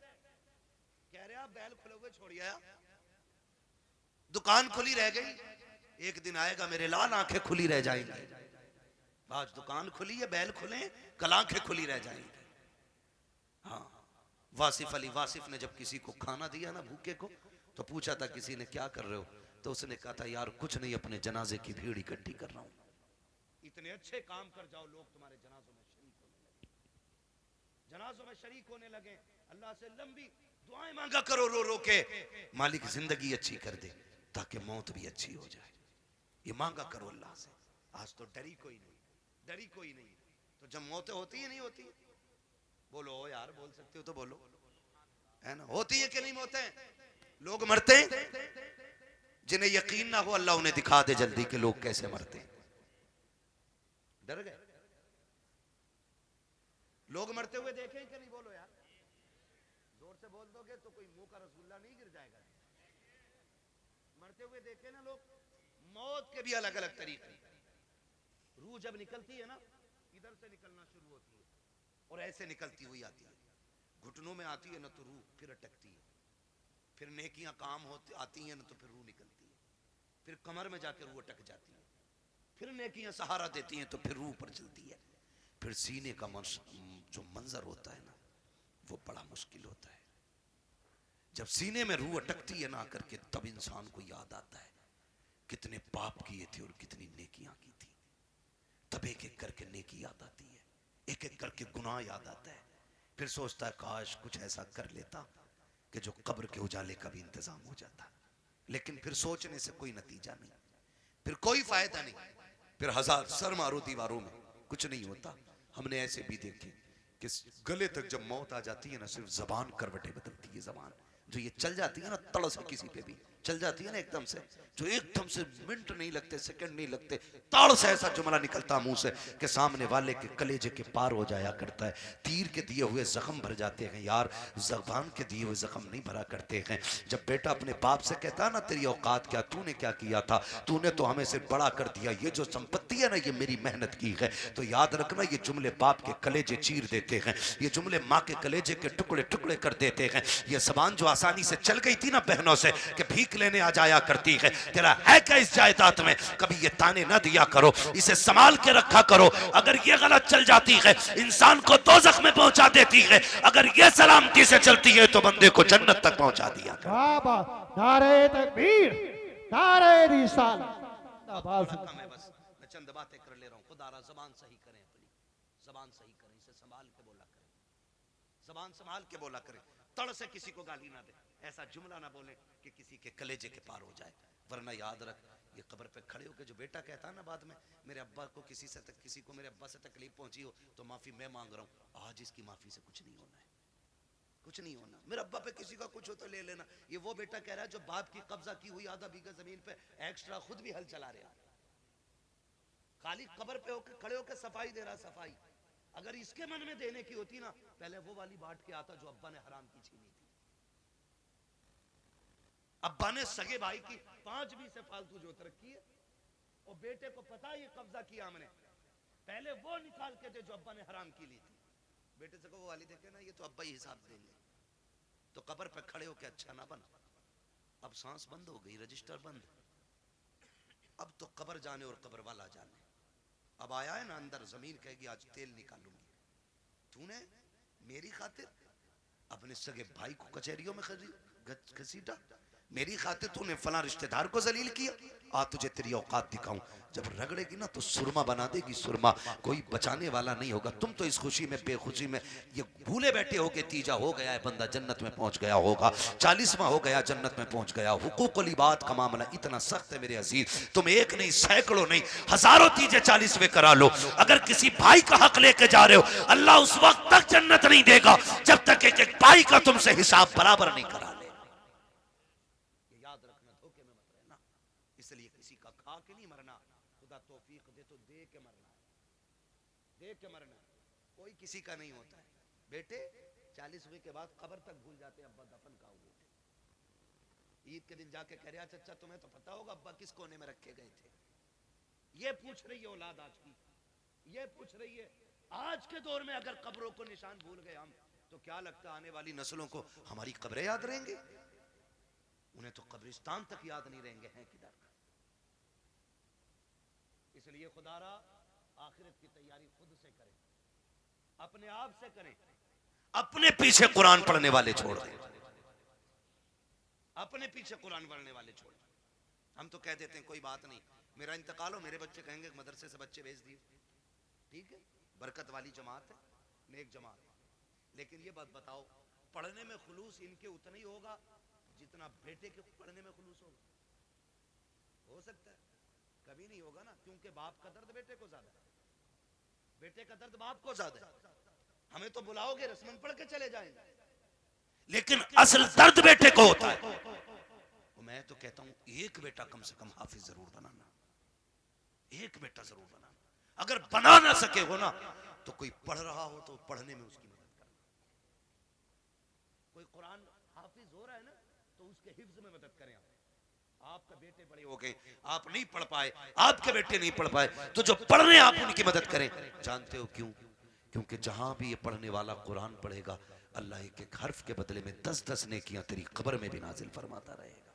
कह रहे आप बैल खुले हुए छोड़िए, दुकान खुली रह गई, एक दिन आएगा मेरे लाल आंखें खुली रह जाएंगी। आज दुकान खुली है, बैल खुले, कल आंखें खुली रह जाएंगी। हाँ, वासिफ अली वासिफ ने जब किसी को खाना दिया ना भूखे को, तो पूछा था किसी ने क्या कर रहे हो, तो उसने कहा था यार कुछ नहीं, अपने जनाजे की भीड़ इकट्ठी कर रहा हूं। इतने अच्छे काम कर जाओ, लोग तुम्हारे जनाजों में शरीक होने लगे, जनाजों में शरीक होने लगे। अल्लाह से लंबी दुआएं मांगा करो रो रो के, मालिक जिंदगी अच्छी कर दे ताकि मौत भी अच्छी हो जाए, ये मांगा करो अल्लाह से। आज तो डरी कोई नहीं, डरी कोई नहीं, तो जब मौतें होती है नहीं होती, बोलो यार, बोल सकते हो तो बोलो, है ना? होती है कि नहीं मौतें? लोग मरते हैं, जिन्हें यकीन ना हो अल्लाह उन्हें दिखा दे जल्दी कि लोग कैसे मरते हैं। डर गए? लोग मरते हुए देखे कि नहीं? बोलो यार, जोर से बोल दोगे तो कोई मुंह का रसगुल्ला नहीं गिर जाएगा। मरते हुए देखे ना लोग। मौत के भी अलग अलग तरीके, रूह जब निकलती है ना, इधर से निकलना शुरू होती है और ऐसे निकलती हुई आती है, घुटनों में आती है ना तो रूह फिर अटकती है, फिर नेकियां काम होती आती हैं ना तो फिर रूह निकलती है, फिर कमर में जाकर रूह अटक जाती है, फिर नेकियां सहारा देती हैं तो फिर रूह पर चलती है, फिर सीने का जो मंजर होता है ना वो बड़ा मुश्किल होता है। जब सीने में रूह अटकती है ना आकर के, तब इंसान को याद आता है कितने पाप किए थे और कितनी नेकियां की थी। तब एक एक करके नेकी याद आती है, एक एक करके गुनाह याद आता है, फिर सोचता है काश कुछ ऐसा कर लेता कि जो कब्र के उजाले का भी इंतजाम हो जाता। लेकिन फिर सोचने से कोई नतीजा नहीं, फिर कोई फायदा नहीं, फिर हजार सर मारो दीवारों में कुछ नहीं होता। हमने ऐसे भी देखे कि गले तक जब मौत आ जाती है ना, सिर्फ जबान करवटें बदलती है, जबान जो ये चल जाती है ना तड़ से, किसी पे भी चल जाती है ना एकदम से, जो एकदम से मिनट नहीं लगते, सेकंड नहीं लगते, ताड़ से ऐसा जुमला निकलता मुंह से कि सामने वाले के कलेजे के पार हो जाया करता है। तीर के दिए हुए जख्म भर जाते हैं यार, जबान के दिए हुए जख्म नहीं भरा करते हैं। जब बेटा अपने बाप से कहता है ना तेरी औकात क्या, तूने क्या किया था, तूने तो हमें सिर्फ बड़ा कर दिया, ये जो संपत्ति है ना ये मेरी मेहनत की है, तो याद रखना ये जुमले बाप के कलेजे चीर देते हैं, ये जुमले माँ के कलेजे के टुकड़े टुकड़े कर देते हैं। ये जबान जो आसानी से चल गई थी ना बहनों से कि भीख लेने आ जाया करती है, तेरा है क्या इस जायदाद में, कभी ये ताने ना दिया करो, इसे संभाल के रखा करो। अगर ये गलत चल जाती है इंसान को दोज़ख में पहुंचा देती है, अगर ये सलामती से चलती है तो बंदे को जन्नत तक पहुंचा दिया कर। नारे तकबीर, नारे रिसालत। मैं बस मैं चंद बातें कर ले रहा हूँ। खुदारा जबान सही करें, अपनी जबान सही करें, इसे संभाल के बोला करें, जबान संभाल के बोला करें, तड़ से किसी को गाली ना दे, ऐसा जुमला ना बोले कि किसी के कलेजे के पार हो जाए। वरना याद रख, ये कब्र पे खड़े होकर जो बेटा कहता है ना बाद में, मेरे अब्बा को किसी को मेरे अब्बा से तकलीफ पहुंची हो तो माफी मैं मांग रहा हूँ, आज इसकी माफी से कुछ नहीं होना है, कुछ नहीं होना। मेरे अब्बा पे किसी का कुछ हो तो ले लेना। ये वो बेटा कह रहा है जो बाप की कब्जा की हुई आधा बीघा जमीन पे एक्स्ट्रा खुद भी हल चला रहा, खाली कब्र पे होकर खड़े होकर सफाई दे रहा, सफाई। अगर इसके मन में देने की होती ना, पहले वो वाली बांट के आता जो अब्बा ने हराम की छीनी थी। अब्बा ने सगे भाई की 5 बीसे फालतू जोत रखी है और बेटे को पता है ये कब्जा किया हमने, पहले वो निकाल के दे जो अब्बा ने हराम की ली थी। बेटे से को वो वाली देखे ना, ये तो अब्बा ही हिसाब देंगे। तो कब्र पे खड़े होके अच्छा ना बन। अब सांस बंद हो गई, रजिस्टर बंद, अब तो कब्र जाने और कब्र वाला जाने। अब आया है ना अंदर, जमीन कहेगी आज तेल निकालूंगी। तूने मेरी खातिर अपने सगे भाई को कचहरियों में घसीटा, मेरी खातिर तूने फला रिश्तेदार को जलील किया, आ तुझे तेरी औकात दिखाऊं। जब रगड़ेगी ना तो सुरमा बना देगी, सुरमा, कोई बचाने वाला नहीं होगा। तुम तो इस खुशी में बेखुशी में ये भूले बैठे हो कि तीजा हो गया है, बंदा जन्नत में पहुंच गया होगा, 40वां हो गया, जन्नत में पहुंच गया। हुकूकुल इबाद का मामला इतना सख्त है मेरे अजीज, तुम एक नहीं, सैकड़ों नहीं, हजारों तीजे 40वें करा लो। अगर किसी भाई का हक लेके जा रहे हो, अल्लाह उस वक्त तक जन्नत नहीं देगा जब तक एक एक भाई का तुमसे हिसाब बराबर नहीं करा ले। ये याद रखना, धोखे में मत रहना। इसलिए किसी का खा के नहीं मरना, खुदा तौफीक दे तो दे के मरना है, दे के मरना है। कोई किसी का नहीं होता है। बेटे 40वें के बाद कब्र तक भूल जाते हैं अब्बा दफन का हुए थे। ईद के दिन जाके कह रहा चचा तुम्हें तो पता होगा अब्बा किस कोने में रखे गए थे। ये पूछ रही है औलाद आज की, ये पूछ रही है आज के दौर में अगर कब्रों को निशान भूल गए हम, तो क्या लगता आने वाली नस्लों को हमारी कब्रें याद रहेंगे? उन्हें तो कब्रिस्तान तक याद नहीं रहेंगे हैं किधर। इसलिए खुदारा आखिरत की तैयारी खुद से करें, अपने आप से करें। अपने पीछे कुरान पढ़ने वाले छोड़ दें, अपने पीछे कुरान पढ़ने वाले छोड़। हम तो कह देते हैं कोई बात नहीं, मेरा इंतकाल हो, मेरे बच्चे कहेंगे मदरसे से बच्चे भेज दिए, ठीक है, बरकत वाली जमात है, नेक जमात है। लेकिन ये बात बताओ, पढ़ने में खुलूस इनके उतना ही होगा जितना बेटे के पढ़ने में खुलूस होगा? हो सकता है? कभी नहीं होगा ना, क्योंकि बाप का दर्द बेटे को ज्यादा है, बेटे का दर्द बाप को ज्यादा है। हमें तो बुलाओगे रस्मन पढ़ के चले जाएंगे, लेकिन असल दर्द बेटे को होता है। मैं तो कहता हूं एक बेटा कम से कम हाफिज जरूर बनाना, एक बेटा जरूर बनाना। अगर बना ना सके हो ना, तो कोई पढ़ रहा हो तो पढ़ने में उसकी मदद करना। कोई कुरान हाफिज हो रहा है ना, तो उसके हिफ्ज में मदद करें। आपका बेटे बड़े हो गए, आप नहीं पढ़ पाए, आपके बेटे नहीं पढ़ पाए, तो जो पढ़ने आप उनकी मदद करें। जानते हो क्यों? क्योंकि जहां भी ये पढ़ने वाला कुरान पढ़ेगा, अल्लाह एक एक हर्फ के बदले में 10-10 नेकियां तेरी कब्र में भी नाजिल फरमाता रहेगा।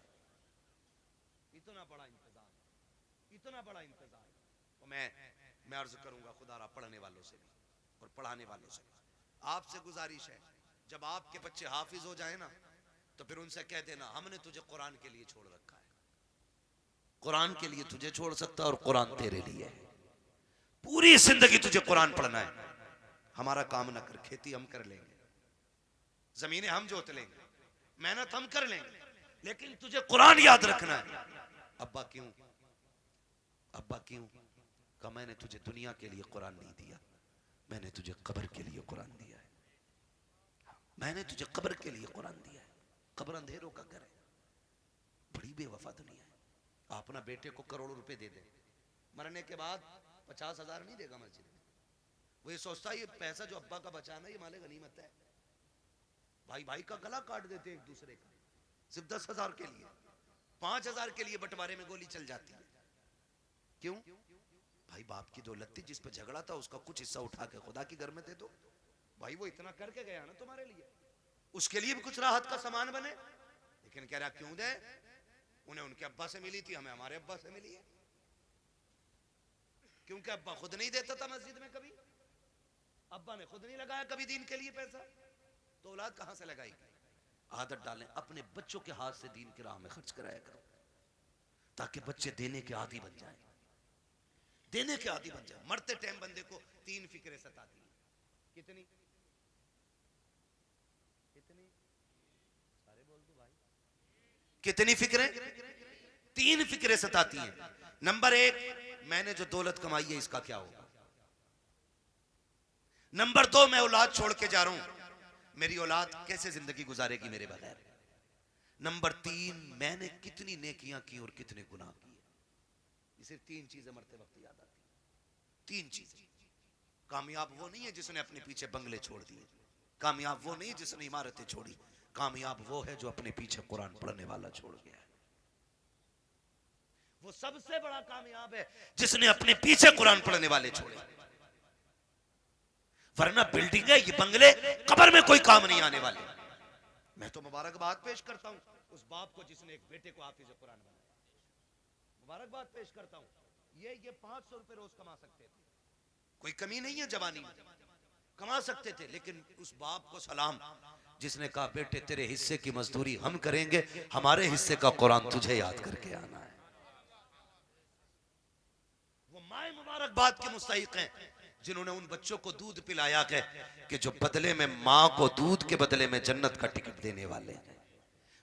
इतना बड़ा इंतजाम, इतना बड़ा इंतजाम। तो मैं अर्ज करूंगा खुदारा पढ़ने वालों से भी और पढ़ाने वालों से भी आपसे गुजारिश है, जब आपके बच्चे हाफिज हो जाए ना, तो फिर उनसे कह देना हमने तुझे कुरान के लिए छोड़ रखा है, कुरान के लिए तुझे छोड़ सकता और कुरान तेरे लिए है। पूरी जिंदगी तुझे कुरान पढ़ना है। हमारा काम ना कर, खेती हम कर लेंगे, जमीनें हम जोत लेंगे, मेहनत हम कर लेंगे, लेकिन तुझे कुरान याद रखना है। अब्बा क्यों? अब्बा क्यों? कहा मैंने तुझे दुनिया के लिए कुरान नहीं दिया, मैंने तुझे कब्र के लिए कुरान दिया है। मैंने तुझे कब्र के लिए कुरान दिया है। कब्र अंधेरों का घर है, बड़ी बेवफा दुनिया है। आप अपना बेटे को करोड़ों रुपए दे दे, मरने के बाद 50,000 नहीं देगा मस्जिद में। वो ये सोचता है ये पैसा जो अब्बा का बचाना है ये माले गनीमत है। भाई भाई का गला काट देते एक दूसरे का, सिर्फ 10,000 के लिए, 5,000 के लिए बंटवारे में गोली चल जाती है। क्यों? भाई बाप की दौलत थी, जिस पे झगड़ा था उसका कुछ हिस्सा उठा के खुदा की घर में दे दो। भाई वो इतना करके गया ना तुम्हारे लिए, उसके लिए भी कुछ राहत का सामान बने। लेकिन कह रहा क्यों दे? उन्हें उनके अब्बा से मिली थी, हमें हमारे अब्बा से मिली है। क्योंकि अब्बा खुद नहीं देता था मस्जिद में कभी, अब्बा ने खुद नहीं लगाया कभी दीन के लिए पैसा, तो औलाद कहां से लगाएगी? आदत डालें, अपने बच्चों के हाथ से दीन की राह में खर्च कराया करो, ताकि बच्चे देने के आदी बन जाए, देने के आदी बन जाए। मरते टाइम बंदे को 3 फिक्रें सताती हैं। कितनी? कितनी? सारे बोल दो भाई। कितनी फिक्रें? 3 फिक्रें सताती हैं। नंबर 1, मैंने जो दौलत कमाई है इसका क्या होगा। नंबर 2, मैं औलाद छोड़ के जा रहा हूं, मेरी औलाद कैसे जिंदगी गुजारेगी मेरे बगैर। नंबर 3, मैंने कितनी नेकियां की और कितने गुनाह किए। ये सिर्फ 3 चीजें मरते वक्त याद आती हैं। 3 चीजें। कामयाब वो नहीं है जिसने अपने पीछे बंगले छोड़ दिए, कामयाब वो नहीं जिसने इमारतें छोड़ी, कामयाब वो है जो अपने पीछे कुरान पढ़ने वाला छोड़ गया है। वो सबसे बड़ा कामयाब है जिसने अपने पीछे कुरान पढ़ने वाले छोड़े। वरना बिल्डिंग है, ये बंगले कब्र में कोई काम नहीं आने वाले। मैं तो मुबारकबाद पेश करता हूं उस बाप को जिसने एक बेटे को हाफिज कुरान बनाया। मुबारकबाद पेश करता हूं। ये 500 रुपए रोज कमा सकते थे, कोई कमी नहीं है, जवानी में कमा सकते थे, लेकिन उस बाप को सलाम जिसने कहा बेटे तेरे हिस्से की मजदूरी हम करेंगे, हमारे हिस्से का कुरान तुझे याद करके आना है। वो माए मुबारकबाद के मुस्तहिक हैं जिन्होंने उन बच्चों को दूध पिलाया है कि जो बदले में माँ को दूध के बदले में जन्नत का टिकट देने वाले हैं।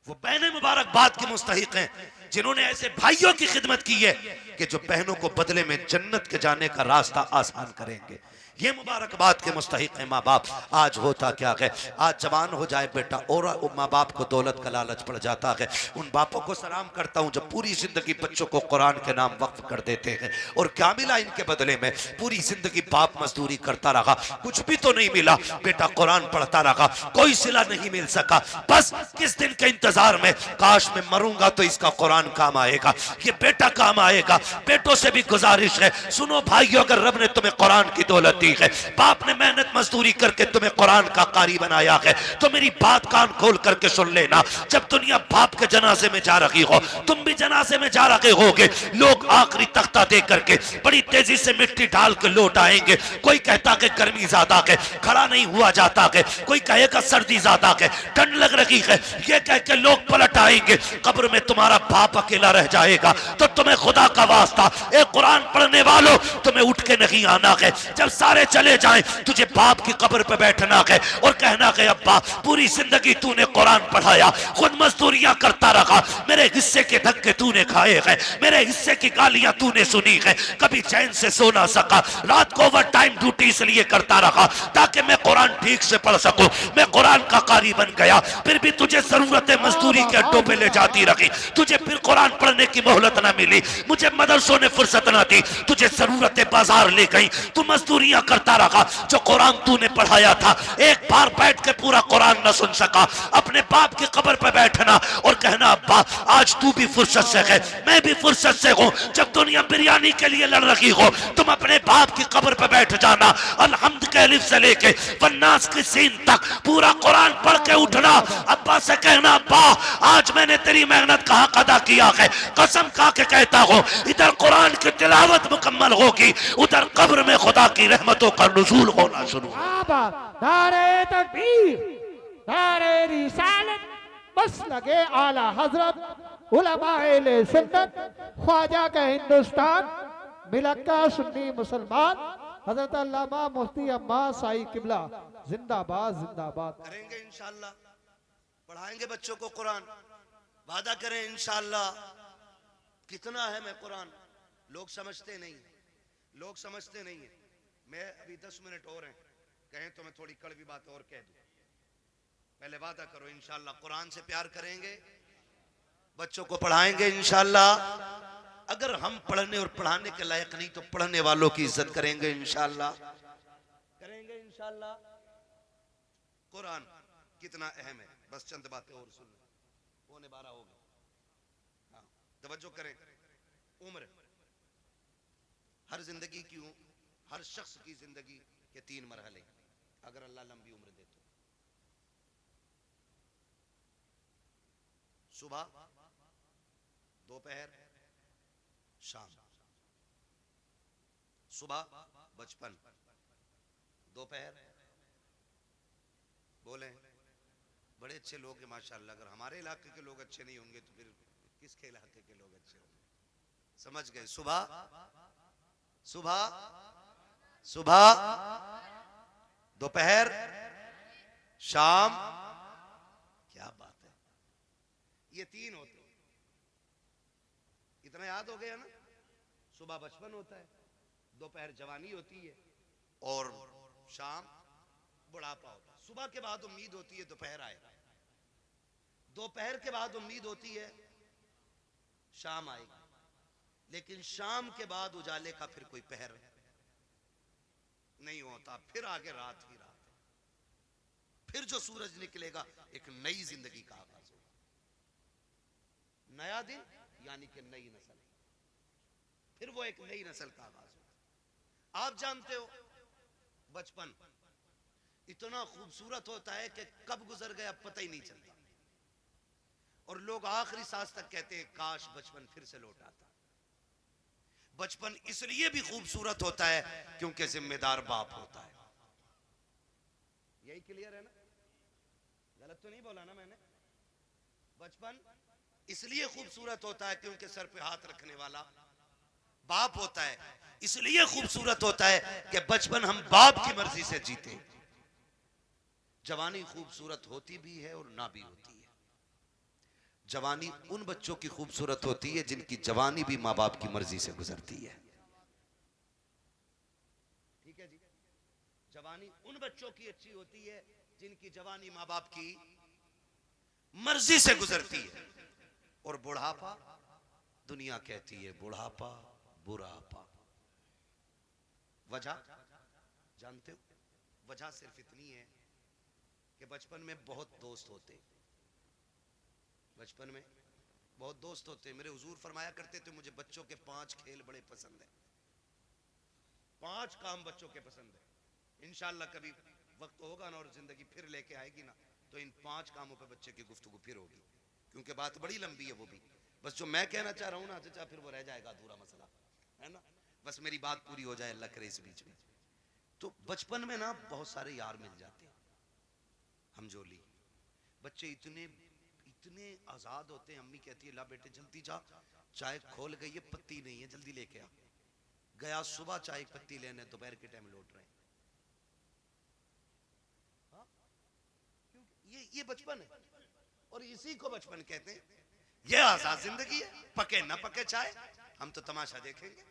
वो बहनें मुबारकबाद के मुस्तहिक हैं जिन्होंने ऐसे भाइयों की खिदमत की है कि जो बहनों को बदले में जन्नत के जाने का रास्ता आसान करेंगे। ये मुबारकबाद के मुस्तहिक हैं माँ बाप। आज होता क्या है, आज जवान हो जाए बेटा और माँ बाप को दौलत का लालच पड़ जाता है। उन बापों को सलाम करता हूँ जब पूरी जिंदगी बच्चों को कुरान के नाम वक्फ कर देते हैं। और क्या मिला इनके बदले में? पूरी जिंदगी बाप मजदूरी करता रहा, कुछ भी तो नहीं मिला। बेटा कुरान पढ़ता रहा, कोई सिला नहीं मिल सका। बस किस दिन के इंतजार में, काश मैं मरूंगा तो इसका कुरान काम आएगा, ये बेटा काम आएगा। बेटों से भी गुजारिश है, सुनो भाइयों, अगर रब ने तुम्हें कुरान की दौलत दी है, बाप ने मेहनत मजदूरी करके तुम्हें कुरान का कारी बनाया है, तो मेरी बात कान खोल करके सुन लेना। जब दुनिया बाप के जनाजे में जा रही हो, तुम भी जनाजे में जा रहे होगे। लोग आखिरी तख्ता दे करके बड़ी तेजी से मिट्टी डाल के लौट आएंगे। कोई कहता कि गर्मी ज्यादा है, खड़ा नहीं हुआ जाता है। कोई कहेगा सर्दी ज्यादा है, ठंड लग रही है। ये कह के लोग पलट आएंगे, कब्र में तुम्हारा बाप अकेला रह जाएगा। तो तुम्हें खुदा का वास्ता, ए कुरान पढ़ने वालों, तुम्हें उठ के नहीं आना है। जब सारे चले जाएं, तुझे बाप की कब्र पे बैठना है और कहना है अब्बा पूरी जिंदगी तूने कुरान पढ़ाया, खुद मजदूरियां करता रहा, मेरे हिस्से के धक्के तूने खाए हैं, मेरे हिस्से की गालियां तूने सुनी है, कभी चैन से सो ना सका, रात को ओवर टाइम ड्यूटी इसलिए करता रहा ताकि मैं कुरान ठीक से पढ़ सकूं। मैं कुरान का कारी बन गया, फिर भी तुझे जरूरत मजदूरी के अड्डों पे ले जाती रही, तुझे फिर कुरान पढ़ने की मोहलत ना मिली, मुझे मदरसों ने फुर्सत ना दी, तुझे जरूरत बाजार ले गई, तू मजदूरियां करता रहा। जो कुरान तूने पढ़ाया था, एक बार बैठ के पूरा कुरान न सुन सका। अपने बाप की कब्र पे बैठना और कहना अब्बा आज तू भी फुर्सत से है, मैं भी फुर्सत से हूं। जब दुनिया बिरयानी के लिए लड़ रही हो, तुम अपने बाप की कब्र पे बैठ जाना। अलहम्द के अलिफ से लेके वन्नास की सीन तक पूरा कुरान पढ़ के उठना। अब्बा से कहना अब्बा आज मैंने तेरी मेहनत का हक अदा किया है, कसम खा के कहता हूं इधर कुरान की तिलावत मुकम्मल होगी, उधर कब्र में खुदा की रहमतों का नुज़ूल होना शुरू। नारे तकबीर, नारे रिसालत, बस लगे आला हजरत उलमाए सुन्नत, ख्वाजा का हिंदुस्तान, मिलक का सुन्नी मुसलमान, हजरत अल्लामा मुफ्ती अम्मा साई किबला जिंदाबाद जिंदाबाद। करेंगे इंशाअल्लाह, पढ़ाएंगे बच्चों को कुरान, वादा करें इंशाअल्लाह। कितना है मैं कुरान, लोग समझते नहीं, लोग समझते नहीं है। मैं अभी 10 मिनट और हैं, कहें तो मैं थोड़ी कड़वी बात और कह दूं। पहले वादा करो इंशाअल्लाह कुरान से प्यार करेंगे, बच्चों को पढ़ाएंगे इंशाअल्लाह। अगर हम पढ़ने और पढ़ाने के लायक नहीं तो पढ़ने वालों की इज्जत करेंगे इंशाअल्लाह, करेंगे इंशाअल्लाह। कुरान कितना अहम है, बस चंद बातें और सुन, 11:15 हो गए। हाँ, तवज्जो करें। उम्र, हर जिंदगी की, हर शख्स की जिंदगी के 3 मरहले, अगर अल्लाह लंबी उम्र दे तो। सुबह, दोपहर, शाम। सुबह बचपन, दोपहर, बोले बड़े अच्छे लोग हैं माशाअल्लाह। अगर हमारे इलाके के लोग अच्छे नहीं होंगे तो फिर किसके इलाके के लोग अच्छे होंगे? समझ गए? सुबह, सुबह, सुबह, दोपहर, शाम। क्या बात है, ये 3 होते हैं। इतना याद हो गया ना? सुबह बचपन होता है, दोपहर जवानी होती है और शाम बुढ़ापा होता है। सुबह के बाद उम्मीद होती है दोपहर आएगा, दोपहर के बाद उम्मीद होती है शाम आएगी, लेकिन शाम के बाद उजाले का फिर कोई पहर नहीं होता। फिर आगे रात ही रात है, फिर जो सूरज निकलेगा एक नई जिंदगी का आगाज होगा, नया दिन यानी कि नई नस्ल, फिर वो एक नई नस्ल का आगाज होगा। आप जानते हो बचपन इतना खूबसूरत होता है कि कब गुजर गया पता ही नहीं चलता, और लोग आखिरी सांस तक कहते हैं काश बचपन फिर से लौट आता। बचपन इसलिए भी खूबसूरत होता है क्योंकि जिम्मेदार बाप होता है। यही क्लियर है ना? गलत गलत तो नहीं बोला ना मैंने? बचपन इसलिए खूबसूरत होता है क्योंकि सर पे हाथ रखने वाला बाप होता है। इसलिए खूबसूरत होता है कि बचपन हम बाप की मर्जी से जीते। जवानी खूबसूरत होती भी है और ना भी होती है। जवानी उन बच्चों की खूबसूरत होती है जिनकी जवानी भी माँ बाप की मर्जी से गुजरती है। ठीक है जी। जवानी उन बच्चों की अच्छी होती है जिनकी जवानी माँ बाप की मर्जी से गुजरती है। और बुढ़ापा, दुनिया कहती है बुढ़ापा बुढ़ापा। वजह जानते हो? वजह सिर्फ इतनी है कि बचपन में बहुत दोस्त होते, बचपन में बहुत दोस्त होते। मेरे हुजूर फरमाया करते थे मुझे बच्चों के 5 खेल बड़े पसंद है, 5 काम बच्चों के पसंद है। इंशाअल्लाह कभी वक्त होगा ना और जिंदगी फिर लेके आएगी ना तो इन 5 कामों पे बच्चे की गुफ्तगू फिर होगी, क्योंकि बात बड़ी लंबी है वो भी। बस जो मैं कहना चाह रहा हूँ ना चाचा फिर वो रह जाएगा अधूरा मसला, है ना? बस मेरी बात पूरी हो जाए अल्लाह करे इस बीच में। तो बचपन में ना बहुत सारे यार मिल जाते हैं। हम जोली बच्चे इतने इतने आजाद होते हैं। अम्मी कहती है ला बेटे जल्दी जा, चाय खोल गई है पत्ती नहीं है जल्दी लेके आ। गया सुबह चाय पत्ती लेने, दोपहर के टाइम लौट रहे हैं। हाँ? ये बचपन है और इसी को बचपन कहते हैं। ये आजाद जिंदगी है, पके ना पके चाय हम तो तमाशा देखेंगे।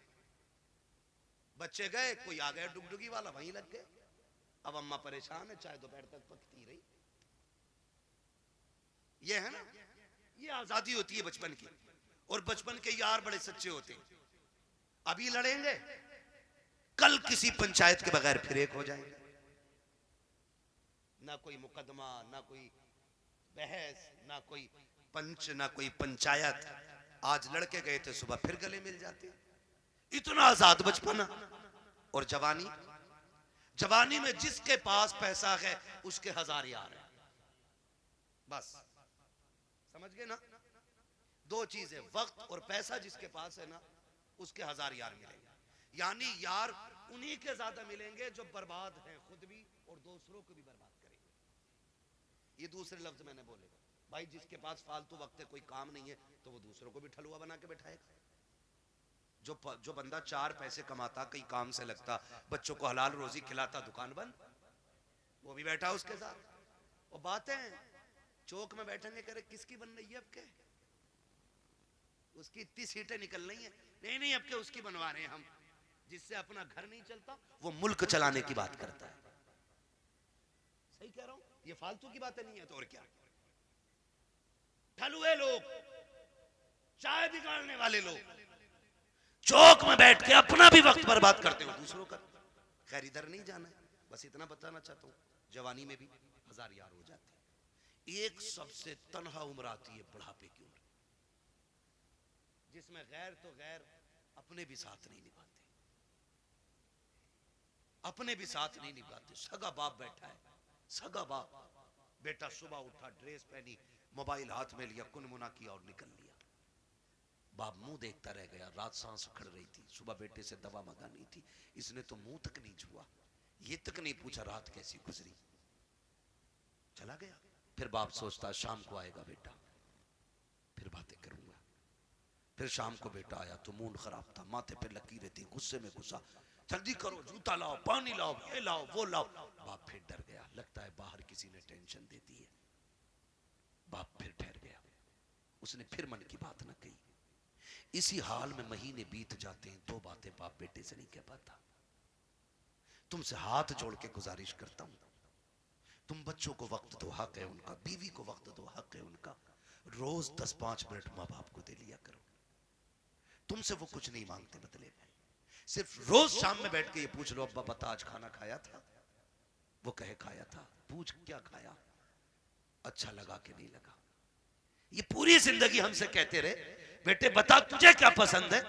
बच्चे गए, कोई आ गया डुगडुगी वाला, वहीं लग गए। अब अम्मा परेशान है, चाय दोपहर तक पकती रही। ये है ना, ये आजादी होती है बचपन की। और बचपन के यार बड़े सच्चे होते हैं। अभी लड़ेंगे, कल किसी पंचायत के बगैर फिर एक हो जाएंगे। ना कोई मुकदमा, ना कोई बहस, ना कोई पंच, ना कोई पंचायत। आज लड़के गए थे, सुबह फिर गले मिल जाते। इतना आजाद बचपन। और जवानी, जवानी में जिसके पास पैसा है उसके 1000 यार है। बस समझ गए ना? 2 चीजें, वक्त और पैसा। जिसके पास है ना उसके 1000 यार मिलेंगे। यानी यार उन्हीं के ज्यादा मिलेंगे जो बर्बाद हैं खुद भी और दूसरों को भी बर्बाद करेंगे। ये दूसरे लफ्ज मैंने बोले। भाई जिसके पास फालतू वक्त है, कोई काम नहीं है, तो वो दूसरों को भी ठलुआ बना के बैठाएगा। जो बंदा 4 पैसे कमाता, कई काम से लगता, बच्चों को हलाल रोजी खिलाता, दुकान बंद, वो भी बैठा उसके साथ। और बातें चौक में बैठेंगे, करे किसकी बन रही है अब के, उसकी इतनी सीटें निकल रही हैं, नहीं अब के उसकी बनवा रहे हैं हम। जिससे अपना घर नहीं चलता वो मुल्क चलाने की बात करता है। सही कह रहा हूं? ये फालतू की बातें नहीं है तो और क्या। ठलुए लोग, चाय बिगाड़ने वाले लोग चौक में बैठ के अपना भी वक्त बर्बाद करते हो, दूसरों का। खैर इधर नहीं जाना है, बस इतना बताना चाहता हूं। जवानी में भी 1000 यार हो जाते हैं। एक सबसे तन्हा उम्र आती है बुढ़ापे की उम्र, जिसमें गैर तो गैर अपने भी साथ नहीं निभाते, अपने भी साथ नहीं निभाते। सगा बाप बैठा है, सगा बाप। बेटा सुबह उठा, ड्रेस पहनी, मोबाइल हाथ में लिया, कुनमुना किया और निकल लिया। बाप मुंह देखता रह गया। रात सांस उखड़ रही थी, सुबह बेटे से दवा मंगानी थी, इसने तो मुंह तक नहीं छुआ, ये तक नहीं पूछा रात कैसी गुजरी, चला गया। फिर बाप सोचता शाम को आएगा बेटा, फिर बातें करूंगा। फिर शाम को बेटा आया तो मूड खराब था, माथे पे लकीरें थी, गुस्से में गुस्सा, जल्दी करो, जूता लाओ, पानी लाओ, ये लाओ, वो लाओ। बाप फिर डर गया, लगता है बाहर किसी ने टेंशन दे दी है। बाप फिर ठहर गया, उसने फिर मन की बात न कही। इसी हाल में महीने बीत जाते हैं, 2 बातें बाप बेटे से नहीं कह पाता। तुमसे हाथ जोड़ के गुजारिश करता हूं, तुम बच्चों को वक्त दो, हक है उनका, बीवी को वक्त दो, हक है उनका। रोज 10-5 मिनट माँ बाप को दे लिया करो। तुमसे वो कुछ नहीं मांगते बदले में, सिर्फ रोज शाम में बैठ के ये पूछ लो, अब्बा बता आज खाना खाया था? वो कहे खाया था। पूछ क्या खाया, अच्छा लगा कि नहीं लगा। ये पूरी जिंदगी हमसे कहते रहे बेटे बता तुझे क्या पसंद है।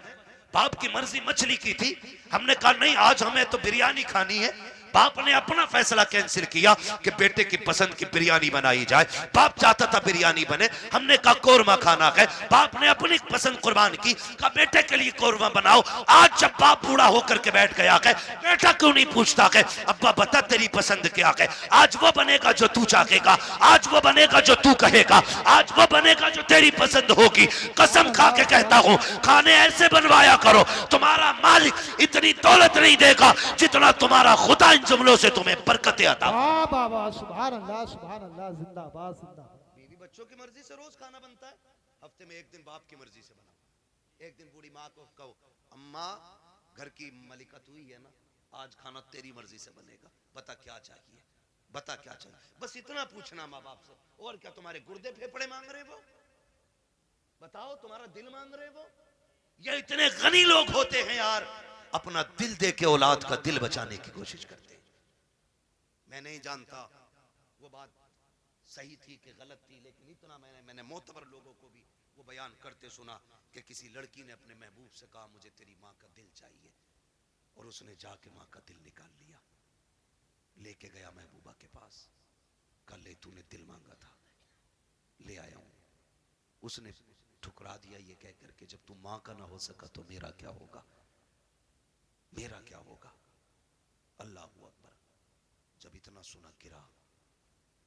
बाप की मर्जी मछली की थी, हमने कहा नहीं आज हमें तो बिरयानी खानी है। बाप ने अपना फैसला कैंसिल किया कि बेटे की पसंद की बिरयानी बनाई जाए। बाप चाहता था बिरयानी बने, हमने कहा कोरमा खाना है। बाप ने अपनी पसंद कुर्बान की, कहा बेटे के लिए कोरमा बनाओ। आज जब बाप बूढ़ा होकर के बैठ गया है, बेटा क्यों नहीं पूछता है अब्बा बता तेरी पसंद क्या है? आज वो बनेगा जो तू चाहेगा, आज वो बनेगा जो तू कहेगा, आज वो बनेगा जो तेरी पसंद होगी। कसम खा के कहता हूं, खाने ऐसे बनवाया करो, तुम्हारा मालिक इतनी दौलत नहीं देगा जितना तुम्हारा खुदा इन जुमलों से तुम्हें बरकतें अता। वाह बाबा, सुभान अल्लाह, सुभान अल्लाह, जिंदाबाद जिंदाबाद। बीवी बच्चों की मर्जी से रोज खाना बनता है, हफ्ते में एक दिन बाप की मर्जी से बनाओ। एक दिन बूढ़ी माँ को कहो अम्मा घर की मलिका तू ही है ना, आज खाना तेरी मर्जी से बनेगा, बता क्या चाहिए, बता क्या चाहिए। बस इतना पूछना माँ बाप से। और क्या तुम्हारे गुर्दे फेफड़े मांग रहे वो? बताओ तुम्हारा दिल मांग रहे वो? ये इतने गनी लोग होते हैं यार, अपना दिल दे के औलाद का दिल बचाने की कोशिश करते हैं। मैं नहीं जानता वो बात सही थी कि गलत थी, लेकिन इतना मैंने मोतबर लोगों को भी वो बयान करते सुना कि किसी लड़की ने अपने महबूब से कहा मुझे तेरी माँ का दिल चाहिए, और उसने जाके माँ का दिल निकाल लिया, लेके गया महबूबा के पास, कल ले तूने दिल मांगा था ले आया हूं। उसने ठुकरा दिया ये कह करके जब तू माँ का ना हो सका तो मेरा क्या होगा, मेरा क्या होगा। अल्लाह अकबर। जब इतना सुना गिरा,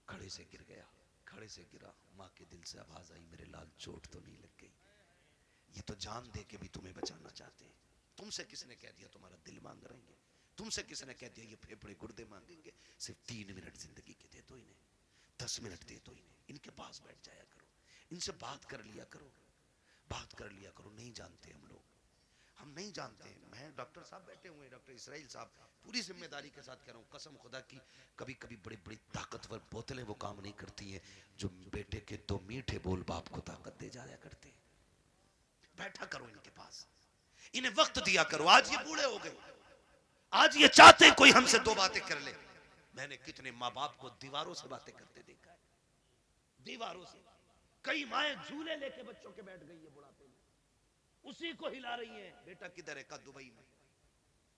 खड़े से गिर गया, खड़े से गिरा, माँ के दिल से आवाज आई मेरे लाल चोट तो नहीं लग गई, ये तो जान दे के भी तुम्हें बचाना चाहते हैं। तुमसे किसने कह दिया तुम्हारा दिल मांग रहे हैं? तुमसे किसने कह दिया ये फेफड़े गुर्दे मांगेंगे? सिर्फ 3 मिनट जिंदगी के दे दो इन्हें, 10 मिनट दे दो इन्हें, इनके पास बैठ जाया करो, इनसे बात कर लिया करो, बात कर लिया करो। नहीं जानते हम लोग, हम नहीं जानते। मैं डॉक्टर साहब बैठे हुए हैं, डॉक्टर इसराइल साहब, पूरी जिम्मेदारी के साथ कह रहा हूँ, कसम खुदा की, कभी कभी बड़ी बड़ी ताकतवर बोतलें वो काम नहीं करती हैं जो बेटे के 2 मीठे बोल बाप को ताकत दे जाया करते हैं। बैठा करो इनके पास, इन्हें वक्त दिया करो। आज ये बूढ़े हो गए, आज ये चाहते हैं कोई हमसे 2 बातें कर ले। मैंने कितने माँ बाप को दीवारों से बातें करते देखा है, दीवारों से। कई माएं झूले लेके बच्चों के बैठ गई है बुढ़ापे में, उसी को हिला रही है। बेटा किधर है? का दुबई में।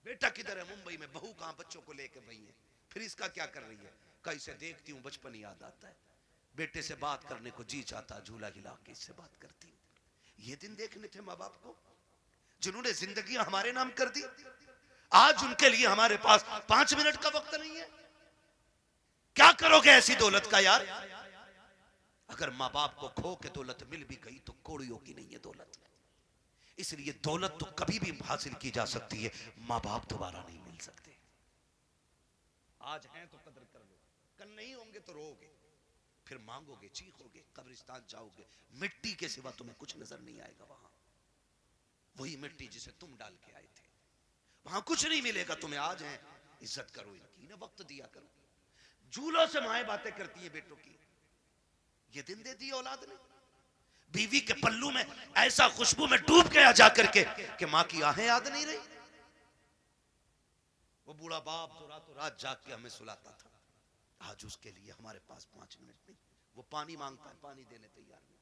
बेटा किधर है? मुंबई में। बहू कहां? बच्चों को लेके गई है। फिर इसका क्या कर रही है? कैसे देखती हूँ बचपन याद आता है, बेटे से बात करने को जी चाहता, झूला हिला के इससे बात करती हूँ। ये दिन देखने थे माँ बाप को जिन्होंने जिंदगी हमारे नाम कर दी। आज उनके लिए हमारे पास 5 मिनट का वक्त नहीं है। क्या करोगे ऐसी दौलत का यार? अगर माँ बाप को खो के दौलत मिल भी गई तो कौड़ियों की नहीं है दौलत। इसलिए दौलत तो कभी भी हासिल की जा सकती है, माँ बाप दोबारा नहीं मिल सकते। आज हैं तो कदर कर लो, कल नहीं होंगे तो रोओगे, फिर मांगोगे, चीखोगे, कब्रिस्तान जाओगे, मिट्टी के सिवा तुम्हें कुछ नजर नहीं आएगा। वहां वही मिट्टी जिसे तुम डाल के आए थे, वहां कुछ नहीं मिलेगा तुम्हें। आज हैं, इज्जत करो इनकी, ना वक्त दिया करो। झूलों से माएं बातें करती है बेटों की, ये दिन दे दी औलाद ने। बीवी के पल्लू में ऐसा खुशबू में डूब गया जाकर के कि मां की आहें याद नहीं रही। वो बूढ़ा बाप तो रातों रात जाग के हमें सुलाता था, आज उसके लिए हमारे पास 5 मिनट नहीं। वो पानी मांगता है, पानी देने तैयार नहीं।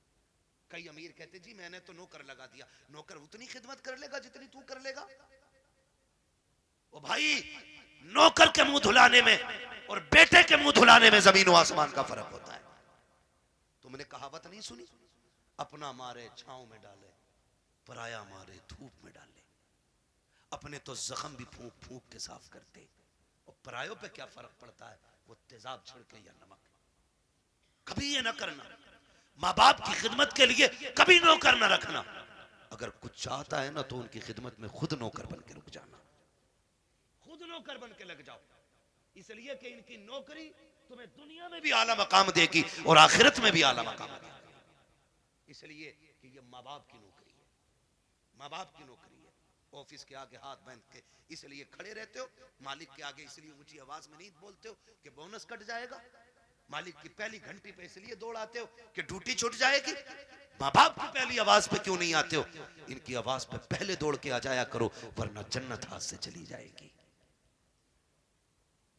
कई अमीर कहते जी मैंने तो नौकर लगा दिया। नौकर उतनी खिदमत कर लेगा जितनी तू कर लेगा। ओ भाई, नौकर के मुंह धुलाने में और बेटे के मुंह धुलाने में जमीन और आसमान का फर्क होता है। तुमने कहावत नहीं सुनी, अपना मारे छांव में डाले, पराया मारे धूप में डाले। अपने तो जख्म भी फूंक फूंक के साफ करते, और परायों पे क्या फर्क पड़ता है, वो तेजाब छिड़के या नमक। कभी ये ना करना, माँ बाप की खिदमत के लिए कभी नौकर ना रखना। अगर कुछ चाहता है ना तो उनकी खिदमत में खुद नौकर बन के रुक जाना, खुद नौकर बन के लग जाओ। इसलिए कि इनकी नौकरी तुम्हें दुनिया में भी आला मकाम देगी और आखिरत में भी आला मकाम देगी। इसलिए कि ये माँ बाप की नौकरी है, माँ बाप की नौकरी है। ऑफिस के आगे हाथ बांध के इसलिए खड़े रहते हो, मालिक के आगे इसलिए ऊंची आवाज में नहीं बोलते हो कि बोनस कट जाएगा। मालिक की पहली घंटी पे इसलिए दौड़ आते हो कि ड्यूटी छूट जाएगी। माँ बाप की पहली आवाज पे क्यों नहीं आते हो? इनकी आवाज पे पहले दौड़ के आ जाया करो, वरना जन्नत हाथ से चली जाएगी,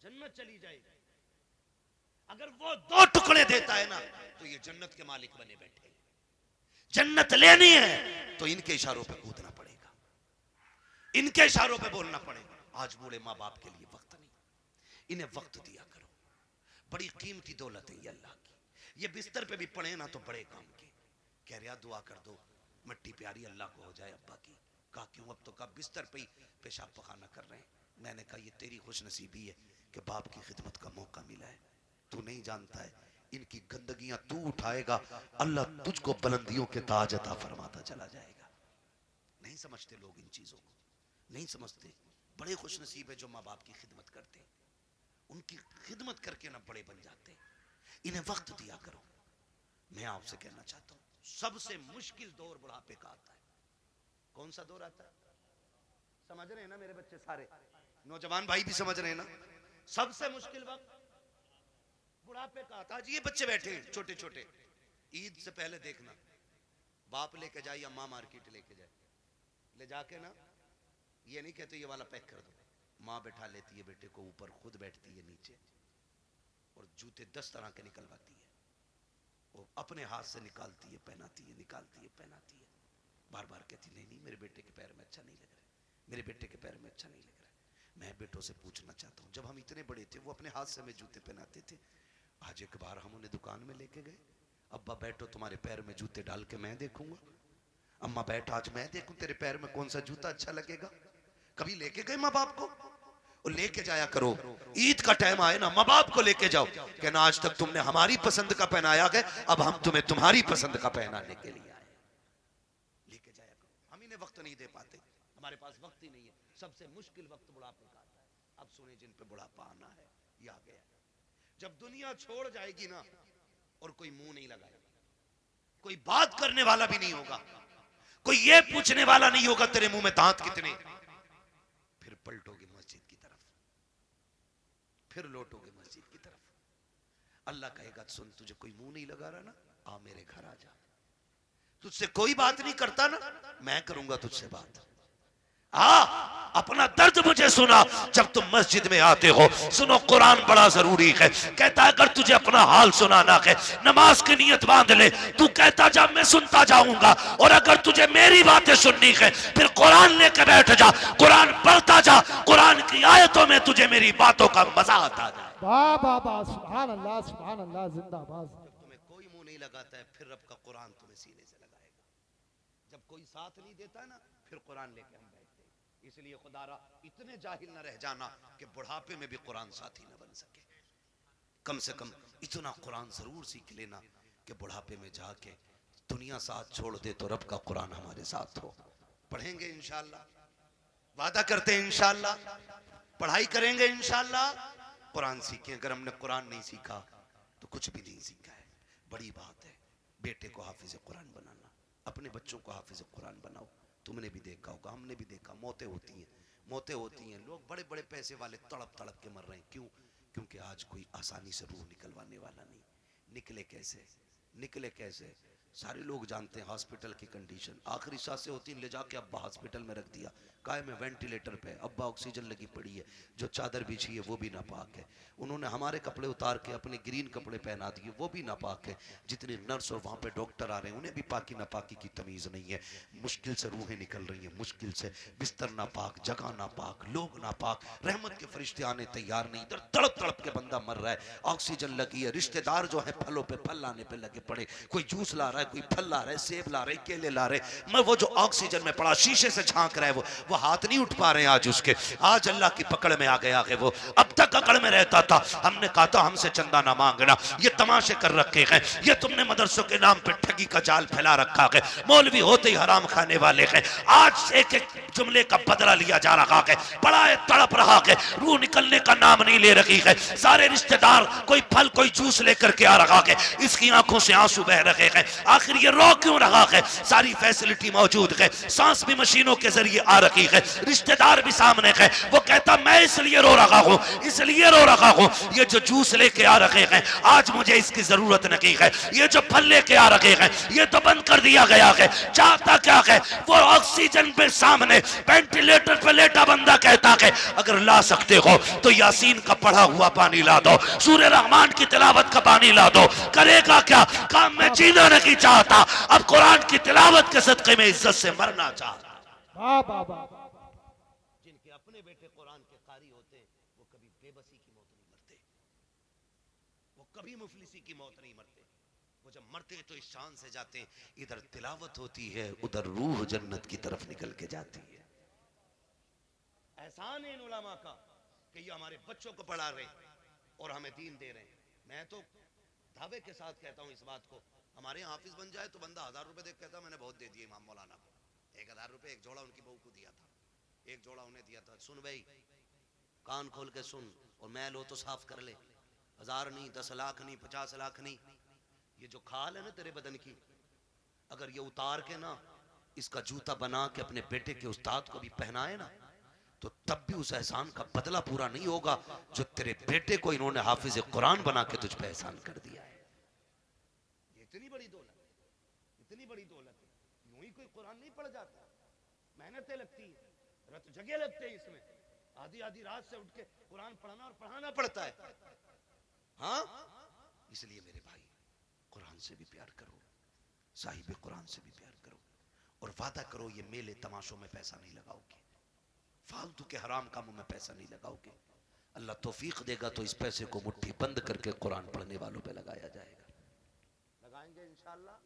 जन्नत चली जाएगी। अगर वो 2 टुकड़े देता है ना तो ये जन्नत के मालिक बने बैठे। जन्नत लेनी है तो इनके इशारों पे कूदना पड़ेगा, इनके इशारों पे बोलना पड़ेगा। आज बूढ़े माँ बाप के लिए वक्त नहीं, इन्हें वक्त दिया करो, बड़ी कीमती दौलत है ये अल्लाह की। ये बिस्तर पे भी पड़े ना तो बड़े काम के। कह रहा दुआ कर दो मिट्टी प्यारी अल्लाह को हो जाए अब्बा की। कहा क्यों? अब तो कहा बिस्तर पे ही पेशाब पखाना कर रहे हैं। मैंने कहा ये तेरी खुशनसीबी है कि बाप की खिदमत का मौका मिला है। तू नहीं जानता है इनकी गंदगियां तू उठाएगा, अल्लाह तुझको बुलंदियों के ताज अता फरमाता चला जाएगा। नहीं समझते लोग इन चीजों को, नहीं समझते। बड़े खुशनसीब है जो माँ बाप की खिदमत करते हैं, उनकी खिदमत करके ना बड़े बन जाते हैं। इन्हें वक्त दिया करो। मैं आपसे कहना चाहता हूं सबसे मुश्किल दौर बुढ़ापे का आता है। कौन सा दौर आता है? समझ रहे हैं ना मेरे बच्चे? सारे नौजवान भाई भी समझ रहे हैं ना? सबसे मुश्किल वक्त बुढ़ापे का आता है। ये बच्चे बैठे हैं छोटे छोटे, ईद से पहले देखना बाप लेके जाए या माँ मार्केट लेके जाए, ले जाके ना ये नहीं कहते ये वाला पैक कर दो, माँ बैठा लेती है बेटे को ऊपर, खुद बैठती है नीचे और जूते 10 तरह के निकलवाती है। वो अपने हाथ से निकालती है, पहनाती है, निकालती है, पहनाती है। बार बार कहती नहीं नहीं मेरे बेटे के पैर में अच्छा नहीं लग रहा है, मेरे बेटे के पैर में अच्छा नहीं लग रहा है। मैं बेटों से पूछना चाहता हूँ, जब हम इतने बड़े थे वो अपने हाथ से हमें जूते पहनाते थे। आज एक बार हम उन्हें दुकान में लेके गए, अब्बा बैठो तुम्हारे पैर में जूते डाल के मैं देखूंगा। अम्मा बैठ आज मैं देखूं तेरे पैर में कौन सा जूता अच्छा लगेगा। कभी लेके गए माँ बाप को? और लेके जाया करो। ईद का टाइम आए ना माँ बाप को लेके जाओ, कहना आज तक तुमने हमारी पसंद का पहनाया गया, अब हम तुम्हें तुम्हारी पसंद का पहनाने के लिए आए। लेके जाया करो। हम इन्हें वक्त नहीं दे पाते, हमारे पास वक्त ही नहीं है। सबसे मुश्किल वक्त बुढ़ापे का आता है। अब सुने जिन पे बुढ़ापा आना है ये आ गया। जब दुनिया छोड़ जाएगी ना और कोई मुंह नहीं लगाएगा, कोई बात करने वाला भी नहीं होगा, कोई ये पूछने वाला नहीं होगा तेरे मुंह में दांत कितने, फिर पलटोगे मस्जिद की तरफ, फिर लौटोगे मस्जिद की तरफ। अल्लाह कहेगा सुन तुझे कोई मुंह नहीं लगा रहा ना, आ मेरे घर आ जा। तुझसे कोई बात नहीं करता ना, मैं करूंगा तुझसे बात। अपना दर्द मुझे सुना जब तुम मस्जिद में आते हो। सुनो कुरान बड़ा जरूरी है। कहता है अगर तुझे अपना हाल सुनाना है नमाज की नियत बांध ले, तू कहता जा मैं सुनता जाऊंगा। और अगर तुझे मेरी बातें सुननी है फिर कुरान लेकर बैठ जा, कुरान पढ़ता जा, कुरान की आयतों में तुझे मेरी बातों का मजा आता है। वाह वाह वाह, सुभान अल्लाह सुभान अल्लाह, जिंदाबाद। तुम्हें कोई मुंह नहीं लगाता है फिर रब का कुरान तुम्हें सीने से लगाएगा। जब कोई साथ नहीं देता ना फिर कुरान लेके हम बैठते हैं। इसलिए खुदारा इतने जाहिल न रह जाना कि बुढ़ापे में भी कुरान साथी न बन सके। कम से कम इतना कुरान जरूर सीख लेना कि बुढ़ापे में जाके दुनिया साथ छोड़ दे तो रब का कुरान हमारे साथ हो। पढ़ेंगे इंशाअल्लाह, वादा करते हैं इंशाअल्लाह, पढ़ाई करेंगे इंशाअल्लाह, कुरान सीखें। अगर हमने कुरान नहीं सीखा तो कुछ भी नहीं सीखा है। बड़ी बात है बेटे को हाफिज कुरान बनाना, अपने बच्चों को हाफिज कुरान बनाओ। तुमने भी देखा होगा, हमने भी देखा, मौतें होती हैं, मौतें होती हैं। लोग बड़े बड़े पैसे वाले तड़प तड़प के मर रहे हैं। क्यों? क्योंकि आज कोई आसानी से रूह निकलवाने वाला नहीं। निकले कैसे? निकले कैसे? सारे लोग जानते हैं हॉस्पिटल की कंडीशन। आखिरी सांसें होती, ले जाके अब्बा हॉस्पिटल में रख दिया, काय में वेंटिलेटर पे, अब्बा ऑक्सीजन लगी पड़ी है, जो चादर बिछी है वो भी नापाक है। उन्होंने हमारे कपड़े उतार के अपने ग्रीन कपड़े पहना दिए, वो भी नापाक है। जितने नर्स और वहाँ पे डॉक्टर आ रहे हैं उन्हें भी पाकी नापाकी की तमीज़ नहीं है। मुश्किल से रूहें निकल रही हैं, मुश्किल से। बिस्तर नापाक, जगह नापाक, लोग नापाक, रहमत के फरिश्ते आने तैयार नहीं। इधर तड़प तड़प के बंदा मर रहा है, ऑक्सीजन लगी है। रिश्तेदार जो है फलों पे फल लाने पे लगे पड़े, कोई जूस ला रहा है, कोई फल ला रहा है, सेब ला रहे, केले ला रहे। मैं वो जो ऑक्सीजन में पड़ा शीशे से झांक रहा है वो हाथ नहीं उठ पा रहे हैं आज उसके। आज अल्लाह की पकड़ में आ गया है वो। अब तक अकड़ में रहता था, हमने कहा था हमसे चंदा ना मांगना, ये तमाशे कर रखे हैं, ये तुमने मदरसों के नाम पे ठगी का जाल फैला रखा है, मौलवी होते ही हराम खाने वाले हैं। आज एक एक जुमले का बदला लिया जा रहा है, बड़ा तड़प रहा है, रूह निकलने का नाम नहीं ले रही है। सारे रिश्तेदार कोई फल कोई जूस लेकर के आ रहा है, इसकी आंखों से आंसू बह रहे हैं। आखिर ये रो क्यों रहा है? सारी फैसिलिटी मौजूद है, सांस भी मशीनों के जरिए आ रही है, रिश्तेदार भी सामने है। वो कहता मैं इसलिए रो रहा हूँ, इसलिए रो रहा हूँ, ये जो जूस लेके आ रहे हैं आज मुझे इसकी जरूरत नहीं है, ये जो फल लेके आ रहे हैं ये तो बंद कर दिया गया है। चाहता क्या है? वो ऑक्सीजन पे सामने वेंटिलेटर पे लेटा बंदा कहता है अगर ला सकते हो तो यासीन का पढ़ा हुआ पानी ला दो, सूरह रहमान की तिलावत का पानी ला दो। करेगा क्या? काम में जीना नहीं चाहता, अब कुरान की तिलावत के सदके में इज्जत से मरना चाहता। वाह वाह वाह। जिनके अपने बेटे कुरान के कारी होते हैं वो कभी बेबसी की मौत नहीं कभी मुफलिसी की मौत नहीं मरते। वो जब मरते तो इस शान से जाते हैं, इधर तिलावत होती है, उधर रूह जन्नत की तरफ निकल के जाती है। एहसान है इन उलमा का कि ये हमारे बच्चों को पढ़ा रहे और हमें दीन दे रहे हैं। मैं तो दावे के साथ कहता हूँ इस बात को, हमारे यहाँ हाफिज बन जाए तो बंदा 1000 रुपए देख कहता मैंने बहुत दे दिए इमाम मौलाना को। 1000 रुपए एक जोड़ा उनकी बहू को दिया था, एक जोड़ा उन्हें दिया था। सुन भाई, कान खोल के सुन, और मैल हो तो साफ कर ले। 1000 नहीं, 10 लाख नहीं, 50 लाख नहीं, ये जो खाल है ना तेरे बदन की, अगर ये उतार के ना इसका जूता बना के अपने बेटे के उस्ताद को भी पहनाए ना, तो तब भी उस एहसान का बदला पूरा नहीं होगा जो तेरे बेटे को इन्होंने हाफिज कुरान बना के तुझ पे एहसान कर दिया है। ये इतनी बड़ी दौलत, इतनी बड़ी दौलत है। यूं ही कोई कुरान नहीं पढ़ जाता, मेहनतें लगती है, रत जगह लगते हैं इसमें, आधी आधी रात से उठ के कुरान पढ़ना और पढ़ाना पड़ता है। हाँ, इसलिए मेरे भाई कुरान से भी प्यार करो, साहिब कुरान से भी प्यार करो, और वादा करो ये मेले तमाशों में पैसा नहीं लगाओगे, फालतू के हराम कामों में पैसा नहीं लगाओगे। अल्लाह तौफीक देगा तो इस पैसे को मुट्ठी बंद करके कुरान पढ़ने वालों पे लगाया जाएगा। लगाएंगे इंशाअल्लाह।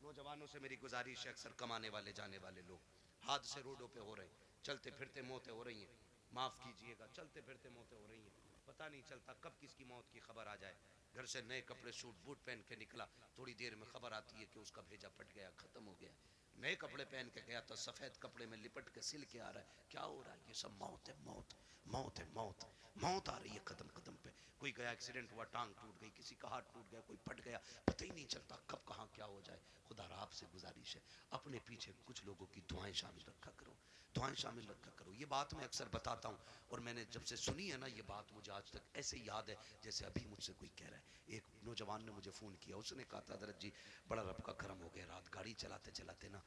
नौजवानों से मेरी गुजारिश है, अक्सर कमाने वाले जाने वाले लोग हादसे रोडों पे हो रहे हैं, चलते फिरते मौतें हो रही हैं, माफ कीजिएगा, चलते फिरते मौतें हो रही हैं, पता नहीं चलता कब किसकी मौत की खबर आ जाए। घर से नए कपड़े सूट बूट पहन के निकला, थोड़ी देर में खबर आती है कि उसका भेजा फट गया, खत्म हो गया। नए कपड़े पहन के गया तो सफेद कपड़े में लिपट के सिल के आ रहा है, क्या हो रहा है? ये सब मौत है, मौत, मौत है, मौत, मौत आ रही है कदम कदम पे। कोई गया एक्सीडेंट हुआ, टांग टूट गई, किसी का हाथ टूट गया, कोई फट गया, पता ही नहीं चलता कब कहाँ क्या हो जाए। खुदा आपसे गुजारिश है, अपने पीछे कुछ लोगों की दुआएं शामिल रखा करो, दुआएं शामिल रखा करो। ये बात मैं अक्सर बताता हूँ, और मैंने जब से सुनी है ना ये बात, मुझे आज तक ऐसे याद है जैसे अभी मुझसे कोई कह रहा है। एक नौजवान ने मुझे फ़ोन किया, उसने कहा था हज़रत जी बड़ा रब का करम हो गया, रात गाड़ी चलाते चलाते ना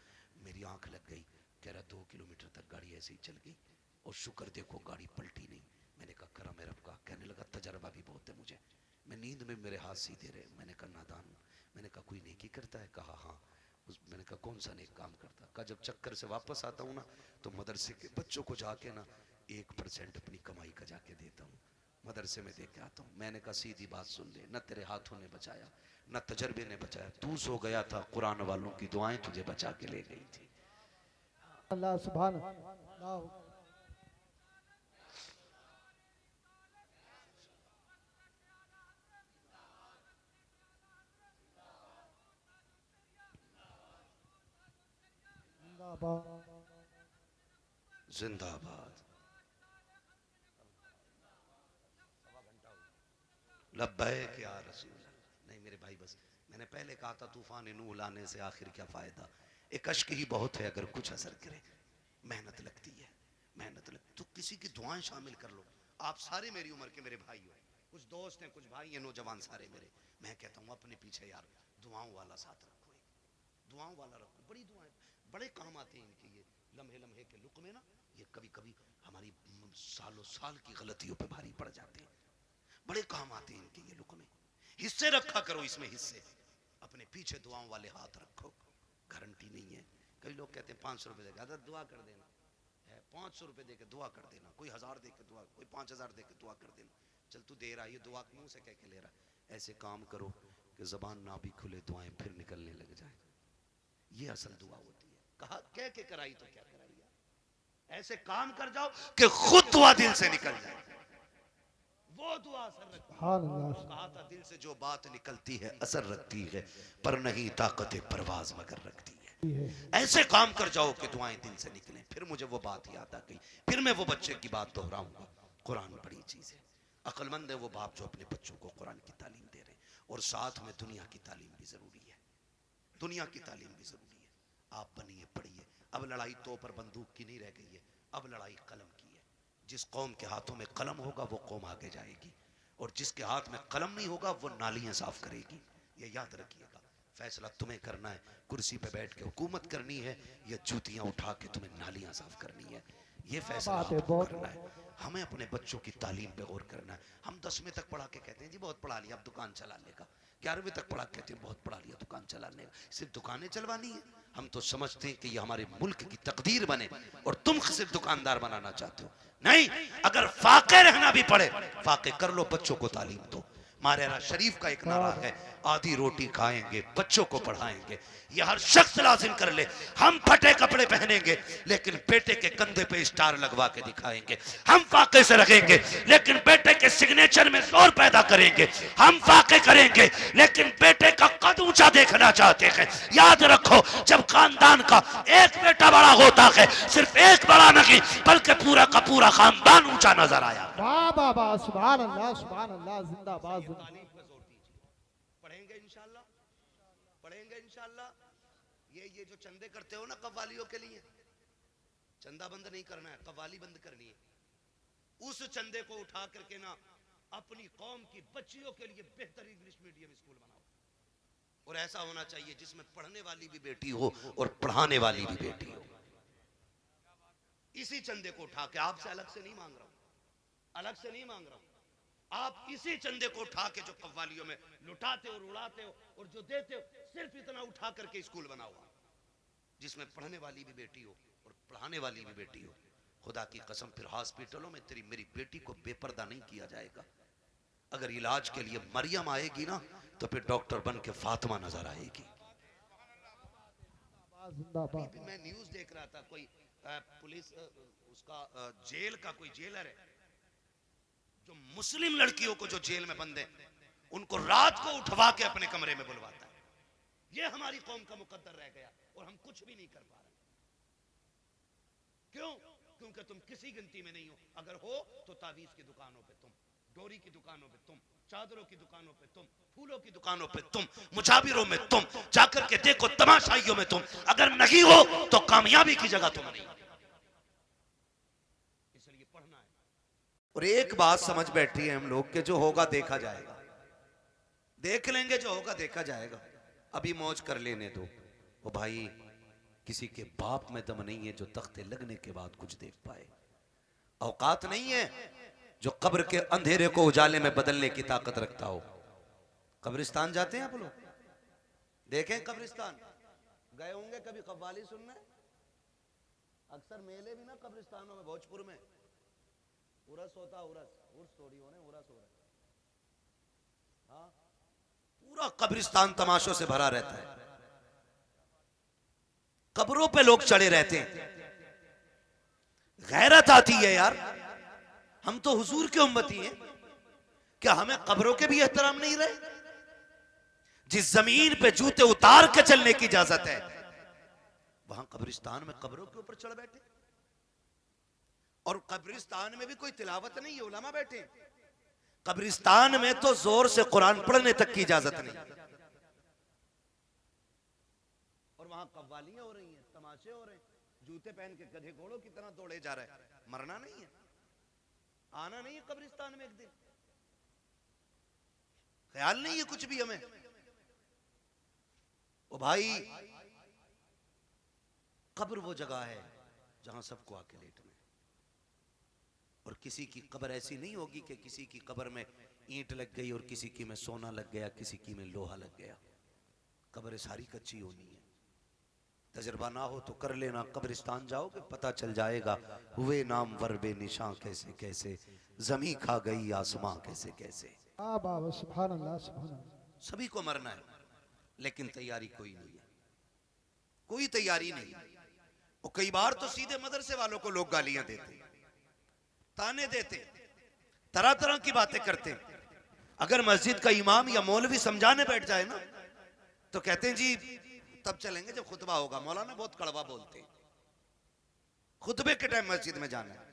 मेरी आंख लग गई। कह रहा 2 किलोमीटर तक गाड़ी ऐसे ही चल गई, और शुक्र देखो गाड़ी पलटी नहीं। मैंने कहा करम है रब का। कहने लगा तजर्बा भी बहुत है मुझे, मैं नींद में मेरे हाथ सीधे रहे। मैंने कहा नादान हूँ। मैंने कहा कोई नेकी करता है? कहा हाँ। मैंने कहा कौन सा नेक काम करता? कहा जब चक्कर से वापस आता हूँ ना तो मदरसे के बच्चों को जाके ना 1% अपनी कमाई का जाके देता हूँ, मदरसे में दे के आता हूँ। मैंने कहा सीधी बात सुन ले, न तेरे हाथों ने बचाया न तजर्बे ने बचाया, तू सो गया था, कुरान वालों की दुआएं तुझे बचा के ले गई थी। अल्लाह सुभान अल्लाह। जिंदाबाद। लब्बैक या रसूल। नहीं मेरे भाई, बस मैंने पहले कहा था तूफान नूह लाने से आखिर क्या फायदा, एक अश्क ही बहुत है अगर कुछ असर करे। मेहनत लगती है, मेहनत लगती तो किसी की दुआएं शामिल कर लो। आप सारे मेरी उम्र के मेरे भाई हो, कुछ दोस्त हैं, कुछ भाई हैं, नौजवान सारे मेरे। मैं कहता हूँ अपने पीछे यार दुआओं वाला साथ रखो, एक दुआओं वाला रखो। बड़ी दुआएं बड़े काम आते हैं इनके, ये लम्हे लम्हे के लुक में ना, ये कभी कभी हमारी सालों साल की गलतियों पे भारी पड़ जाते हैं। बड़े काम आते हैं इनके ये लुक में। हिस्से रखा करो इसमें, हिस्से अपने पीछे दुआओं वाले हाथ रखो। गारंटी नहीं है। कई लोग कहते हैं 500 रुपए देकर दुआ कर देना है, 500 रुपए देकर दुआ कर देना, कोई 1000 देकर दुआ, कोई 5000 देकर दुआ कर देना। चल तू दे रहा है, ये दुआ मुंह से कह के ले रहा है। ऐसे काम करो कि जबान ना भी खुले, दुआएं फिर निकलने लग जाए। ये असल दुआ होती है। कहा कह के कराई तो क्या कराई यार, ऐसे काम कर जाओ कि खुद दुआ दिल से निकल जाए, वो दुआ असर रखती है। कहा था दिल से जो बात निकलती है असर रखती है, पर नहीं ताकत परवाज मगर रखती है। ऐसे काम कर जाओ कि दुआएं दिल से निकलें। फिर मुझे वो बात याद आ गई, फिर मैं वो बच्चे की बात दोहराऊंगा। कुरान बड़ी चीज है, अक्लमंद है वो बाप जो अपने बच्चों को कुरान की तालीम दे रहे हैं, और साथ में दुनिया की तालीम भी जरूरी है, दुनिया की तालीम भी जरूरी है। आप बनिए, पढ़िए। अब लड़ाई तो पर बंदूक की नहीं रह गई है, अब लड़ाई कलम की है। जिस कौम के हाथों में कलम होगा वो कौम आगे जाएगी, और जिसके हाथ में कलम नहीं होगा वो नालियां साफ करेगी। ये याद रखिएगा। फैसला तुम्हें करना है, कुर्सी पे बैठ के हुकूमत करनी है या जूतियां उठा के तुम्हें नालियां साफ करनी है। ये फैसला आपको करना है। हमें अपने बच्चों की तालीम पे गौर करना है। हम 10वीं तक पढ़ा के कहते हैं जी बहुत पढ़ा लिया अब दुकान चलाने का, 11वीं तक पढ़ा के कहते हैं बहुत पढ़ा लिया दुकान चलाने का। सिर्फ दुकानें चलवानी है? हम तो समझते हैं कि ये हमारे मुल्क की तकदीर बने, और तुम सिर्फ दुकानदार बनाना चाहते हो। नहीं, अगर फाके रहना भी पड़े फाके कर लो, बच्चों को तालीम दो। मारेरा शरीफ का एक नारा है, आधी रोटी खाएंगे, बच्चों को पढ़ाएंगे। ये हर शख्स लाजिम कर ले। हम फटे कपड़े पहनेंगे लेकिन बेटे के कंधे पे स्टार लगवा के दिखाएंगे। हम फाके से रखेंगे लेकिन बेटे के सिग्नेचर में जोर पैदा करेंगे। हम फाके करेंगे लेकिन बेटे का कद ऊंचा देखना चाहते हैं। याद रखो, जब खानदान का एक बेटा बड़ा होता है, सिर्फ एक बड़ा नहीं बल्कि पूरा का पूरा खानदान ऊंचा नजर आया। वाह वाह वाह, सुभान अल्लाह जिंदाबाद जिंदाबाद। तालीम पे जोर दीजिए। पढ़ेंगे इंशाल्लाह, पढ़ेंगे इंशाल्लाह। ये जो चंदे करते हो ना कव्वालियों के लिए, चंदा बंद नहीं करना है, कव्वाली बंद करनी है। उस चंदे को उठा करके ना अपनी कौम की बच्चियों के लिए बेहतर इंग्लिश मीडियम स्कूल बनाओ। और ऐसा होना चाहिए जिसमें पढ़ने वाली भी बेटी हो और पढ़ाने वाली भी बेटी हो। इसी चंदे को उठा के, आपसे अलग से नहीं मांग रहा हूं, अलग से नहीं मांग रहा हूं, आप इसी चंदे को उठा के जो कव्वालियों में लुटाते हो, उड़ाते हो और जो देते हो, सिर्फ इतना उठा करके स्कूल बनाओ जिसमें पढ़ने वाली भी बेटी हो और पढ़ाने वाली भी बेटी हो। खुदा की कसम, फिर हॉस्पिटलों में तेरी मेरी बेटी को बेपर्दा नहीं किया जाएगा। अगर इलाज के लिए मरियम आएगी ना, तो फिर डॉक्टर बन के फातिमा नजर आएगी। जिंदाबाद। मैं न्यूज देख रहा था, कोई पुलिस उसका जेल का कोई जेलर है जो मुस्लिम लड़कियों को जो जेल में बंद है उनको रात को उठवा के अपने कमरे में बुलवाता है। ये हमारी कौम का मुकद्दर रह गया और हम कुछ भी नहीं कर पा रहे। क्यों? क्योंकि तुम किसी गिनती में नहीं हो। अगर हो तो तावीज की दुकानों पे तुम, डोरी की दुकानों पे तुम, चादरों की दुकानों पे तुम, फूलों की दुकानों पे तुम, मुजाबिरों में तुम, जाकर के देखो तमाशाइयों में तुम। अगर नहीं हो तो कामयाबी की जगह तुम नहीं। इसलिए पढ़ना है। और एक बात समझ बैठी है हम लोग के, जो होगा देखा जाएगा, देख लेंगे, जो होगा देखा जाएगा। अभी मौज कर लेने दो। ओ भाई, किसी के बाप में दम नहीं है जो तख्ते लगने के बाद कुछ देख पाए। औकात नहीं है जो कब्र के अंधेरे को उजाले में बदलने की ताकत रखता हो। कब्रिस्तान जाते हैं आप लोग, देखें कब्रिस्तान, गए होंगे कभी कव्वाली सुनने। अक्सर मेले भी ना कब्रिस्तानों में, भोजपुर में उरस होता, उर्स थोड़ी होने, उरस हो रहा है। हाँ, पूरा कब्रिस्तान तमाशों से भरा रहता है। कब्रों पे लोग चढ़े रहते हैं। गैरत आती है यार, हम तो हुजूर के उम्मती हैं, क्या हमें कब्रों के भी एहतराम नहीं रहे? जिस जमीन पे जूते उतार के चलने की इजाजत है, वहां कब्रिस्तान में कब्रों के ऊपर चढ़ बैठे। और कब्रिस्तान में भी कोई तिलावत नहीं है, उलमा बैठे। कब्रिस्तान में तो जोर से कुरान पढ़ने तक की इजाजत नहीं। और वहां कव्वालियां हो रही हैं, तमाशे हो रहे हैं, जूते पहन के गधे घोड़ों की तरह दौड़े जा रहे हैं। मरना नहीं है, आना नहीं है कब्रिस्तान में एक दिन। ख्याल नहीं है कुछ भी हमें। ओ भाई, कब्र वो जगह है जहां सबको आके लेटना है। और किसी की कब्र ऐसी नहीं होगी कि किसी की कब्र में ईंट लग गई और किसी की में सोना लग गया, किसी की में लोहा लग गया। कब्र सारी कच्ची होनी है। तजर्बा ना हो तो कर लेना, कब्रिस्तान जाओगे पता चल जाएगा। हुए नाम वरबे निशां कैसे कैसे, जमी खा गई आसमां कैसे कैसे। सुभान अल्लाह सुभान अल्लाह। सभी को मरना है, लेकिन तैयारी कोई नहीं है, कोई तैयारी नहीं। और कई बार तो सीधे मदरसे वालों को लोग गालियां देते, ताने देते, तरह तरह की बातें करते। अगर मस्जिद का इमाम या मौलवी समझाने बैठ जाए ना, तो कहते हैं जी तब चलेंगे जब खुतबा होगा। मौलाना बहुत कड़वा बोलते हैं, खुतबे के टाइम मस्जिद में जाना है।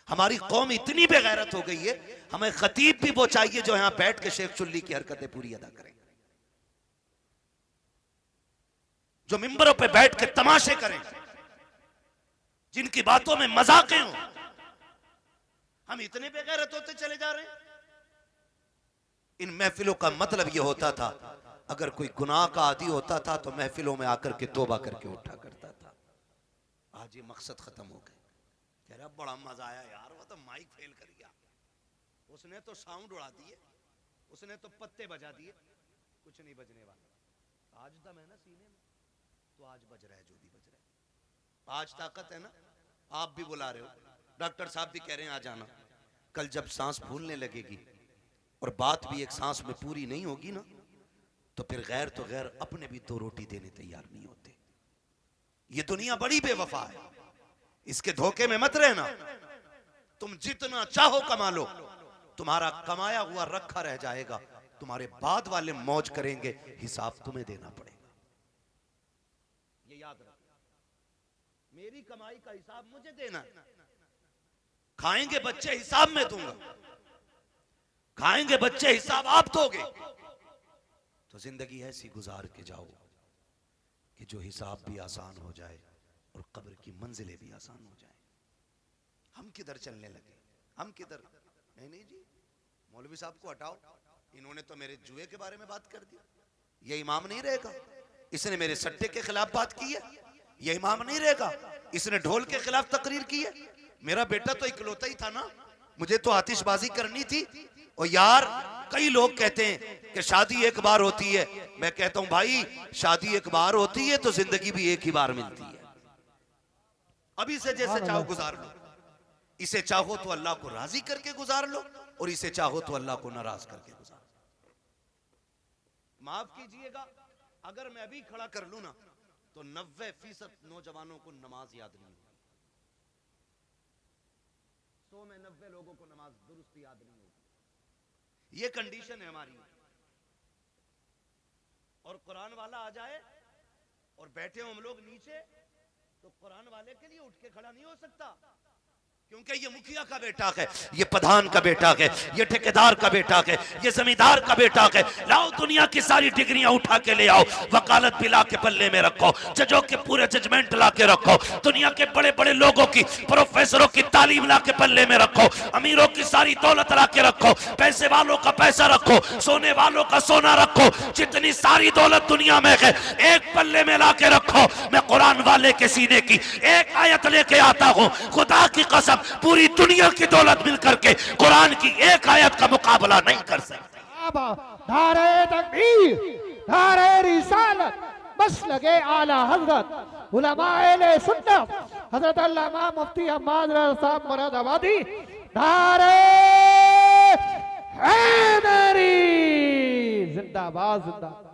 हमारी कौम इतनी बेगैरत हो गई है, हमें खतीब भी वो चाहिए जो यहां बैठ के शेख चुल्ली की हरकतें पूरी अदा करें, जो मिंबरों पे बैठ के तमाशे करें, जिनकी बातों में मजाकें हो। हम इतने बेगैरत होते चले जा रहे हैं। इन महफिलों का मतलब यह होता था, अगर कोई गुनाह का आदी होता था तो महफिलों में आकर के तौबा करके उठा करता था। आज ये मकसद खत्म हो गया। कह रहा बड़ा मजा आया यार, वो तो माइक फेल कर गया, उसने तो साउंड उड़ा दिए, उसने तो पत्ते बजा दिए, कुछ नहीं बजने वाला। आज दम है ना सीने में, तो आज बज रहा है जो भी बज रहा है। आज ताकत है ना, आप भी बुला रहे हो, डॉक्टर साहब भी कह रहे हैं आ जाना। कल जब सांस फूलने लगेगी और बात भी एक सांस में पूरी नहीं होगी ना, तो फिर गैर तो गैर अपने भी 2 रोटी देने तैयार नहीं होते। ये दुनिया बड़ी बेवफा है, इसके धोखे में मत रहना। तुम जितना चाहो कमा लो, तुम्हारा कमाया हुआ रखा रह जाएगा, तुम्हारे बाद वाले मौज करेंगे, हिसाब तुम्हें देना पड़ेगा। ये याद रखो, मेरी कमाई का हिसाब मुझे देना है। खाएंगे बच्चे हिसाब में दूंगा, खाएंगे बच्चे हिसाब आप दोगे। तो जिंदगी ऐसी गुजार के जाओ कि जो हिसाब भी आसान हो जाए और कब्र की मंजिलें भी आसान हो जाए। हम किधर चलने लगे, हम किधर? नहीं जी, मौलवी साहब को हटाओ, इन्होंने तो मेरे जुए के बारे में बात कर दी। ये इमाम नहीं रहेगा, इसने मेरे सट्टे के खिलाफ बात की है। ये इमाम नहीं रहेगा, इसने ढोल के खिलाफ तकरीर की है। मेरा बेटा तो इकलौता ही था ना, मुझे तो आतिशबाजी करनी थी। और यार कई लोग कहते हैं कि शादी एक बार होती है, मैं कहता हूं भाई शादी एक बार होती है तो जिंदगी भी एक ही बार मिलती है। अभी से जैसे चाहो गुजार लो, इसे चाहो तो अल्लाह को राजी करके गुजार लो, और इसे चाहो तो अल्लाह को नाराज करके गुजार लो। माफ कीजिएगा, अगर मैं अभी खड़ा कर लूं ना तो 90% नौजवानों को नमाज याद नहीं होगी। 100 में 90 लोगों को नमाज दुरुस्त याद नहीं होगी। ये कंडीशन है हमारी। और कुरान वाला आ जाए और बैठे हो हम लोग नीचे, तो कुरान वाले के लिए उठ के खड़ा नहीं हो सकता, क्योंकि ये मुखिया का बेटा है, ये प्रधान का बेटा है, ये ठेकेदार का बेटा है, ये जमींदार का बेटा है। लाओ दुनिया की सारी डिग्रियां उठा के ले आओ, वकालत भी ला के पल्ले में रखो, जजों के पूरे जजमेंट ला के रखो, दुनिया के बड़े बड़े लोगों की, प्रोफेसरों की तालीम ला के पल्ले में रखो, अमीरों की सारी दौलत ला के रखो, पैसे वालों का पैसा रखो, सोने वालों का सोना रखो, जितनी सारी दौलत दुनिया में है एक पल्ले में ला के रखो। मैं कुरान वाले के सीने की एक आयत लेके आता हूं, खुदा की कसम पूरी दुनिया की दौलत मिलकर के कुरान की एक आयत का मुकाबला नहीं कर सकती। नारे तकबीर, नारे रिसालत, बस लगे आला हजरत उलमाए सुन्नत हजरत अल्लामा मुफ्ती अहमद साहब मुरादाबादी, नारे हैदरी जिंदाबाद जिंदाबाद।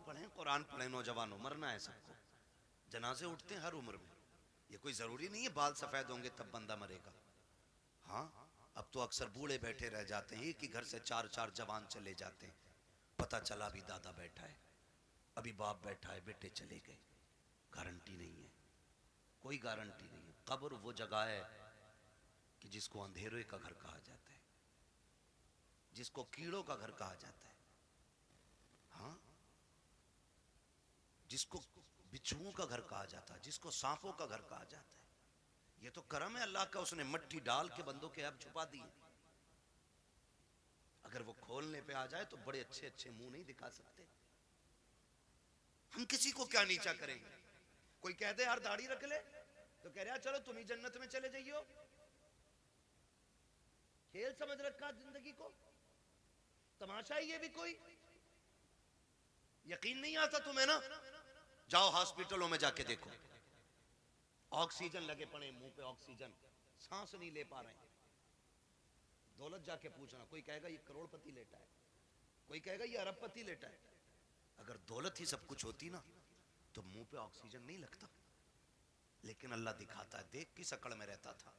पढ़ें कुरान, पढ़ें नौजवानों, मरना है सबको, जनाजे उठते हैं हर उम्र में। ये कोई जरूरी नहीं है बाल सफेद होंगे तब बंदा मरेगा। हाँ, अब तो अक्सर बूढ़े बैठे रह जाते हैं, एक ही घर से 4-4 जवान चले जाते हैं, पता चला अभी दादा बैठा है, अभी बाप बैठा है, बेटे चले गए। गारंटी नहीं है, कोई गारंटी नहीं है। कब्र वो जगह है कि जिसको अंधेरे का घर कहा जाता है, जिसको कीड़ों का घर कहा जाता है, हाँ, जिसको बिच्छुओं का घर कहा जाता है, जिसको सांपों का घर कहा जाता है। ये तो करम है अल्लाह का, उसने मट्टी डाल के बंदों के अब छुपा दिए। अगर वो खोलने पे आ जाए तो बड़े अच्छे अच्छे मुंह नहीं दिखा सकते। हम किसी को क्या नीचा करेंगे? कोई कहते यार दाढ़ी रख ले, तो कह रहा चलो तुम ही जन्नत में चले जाइयो। खेल समझ रखा जिंदगी को, तमाशा ही ये भी कोई। यकीन नहीं आता तुम्हें ना, जाओ हॉस्पिटलों में जाके देखो, ऑक्सीजन लगे पड़े मुंह पे, ऑक्सीजन, सांस नहीं ले पा रहे हैं। दौलत जाके पूछना, कोई कहेगा ये करोड़पति लेटा है, कोई कहेगा ये अरबपति लेटा है। अगर दौलत ही सब कुछ होती ना तो मुंह पे ऑक्सीजन नहीं लगता। लेकिन अल्लाह दिखाता है, देख किस अकड़ में रहता था,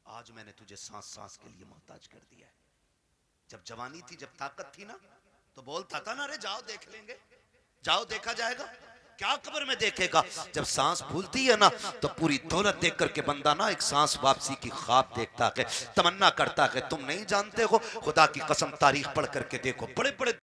आज मैंने तुझे सांस सांस के लिए मोहताज कर दिया है। जब जवानी थी, जब ताकत थी ना, तो बोलता था ना, अरे जाओ देख लेंगे, जाओ देखा जाएगा। क्या कब्र में देखेगा? जब सांस फूलती है ना तो पूरी दौलत देख करके बंदा ना एक सांस वापसी की ख्वाब देखता है, तमन्ना करता है। तुम नहीं जानते हो, खुदा की कसम तारीख पढ़ करके देखो, बड़े बड़े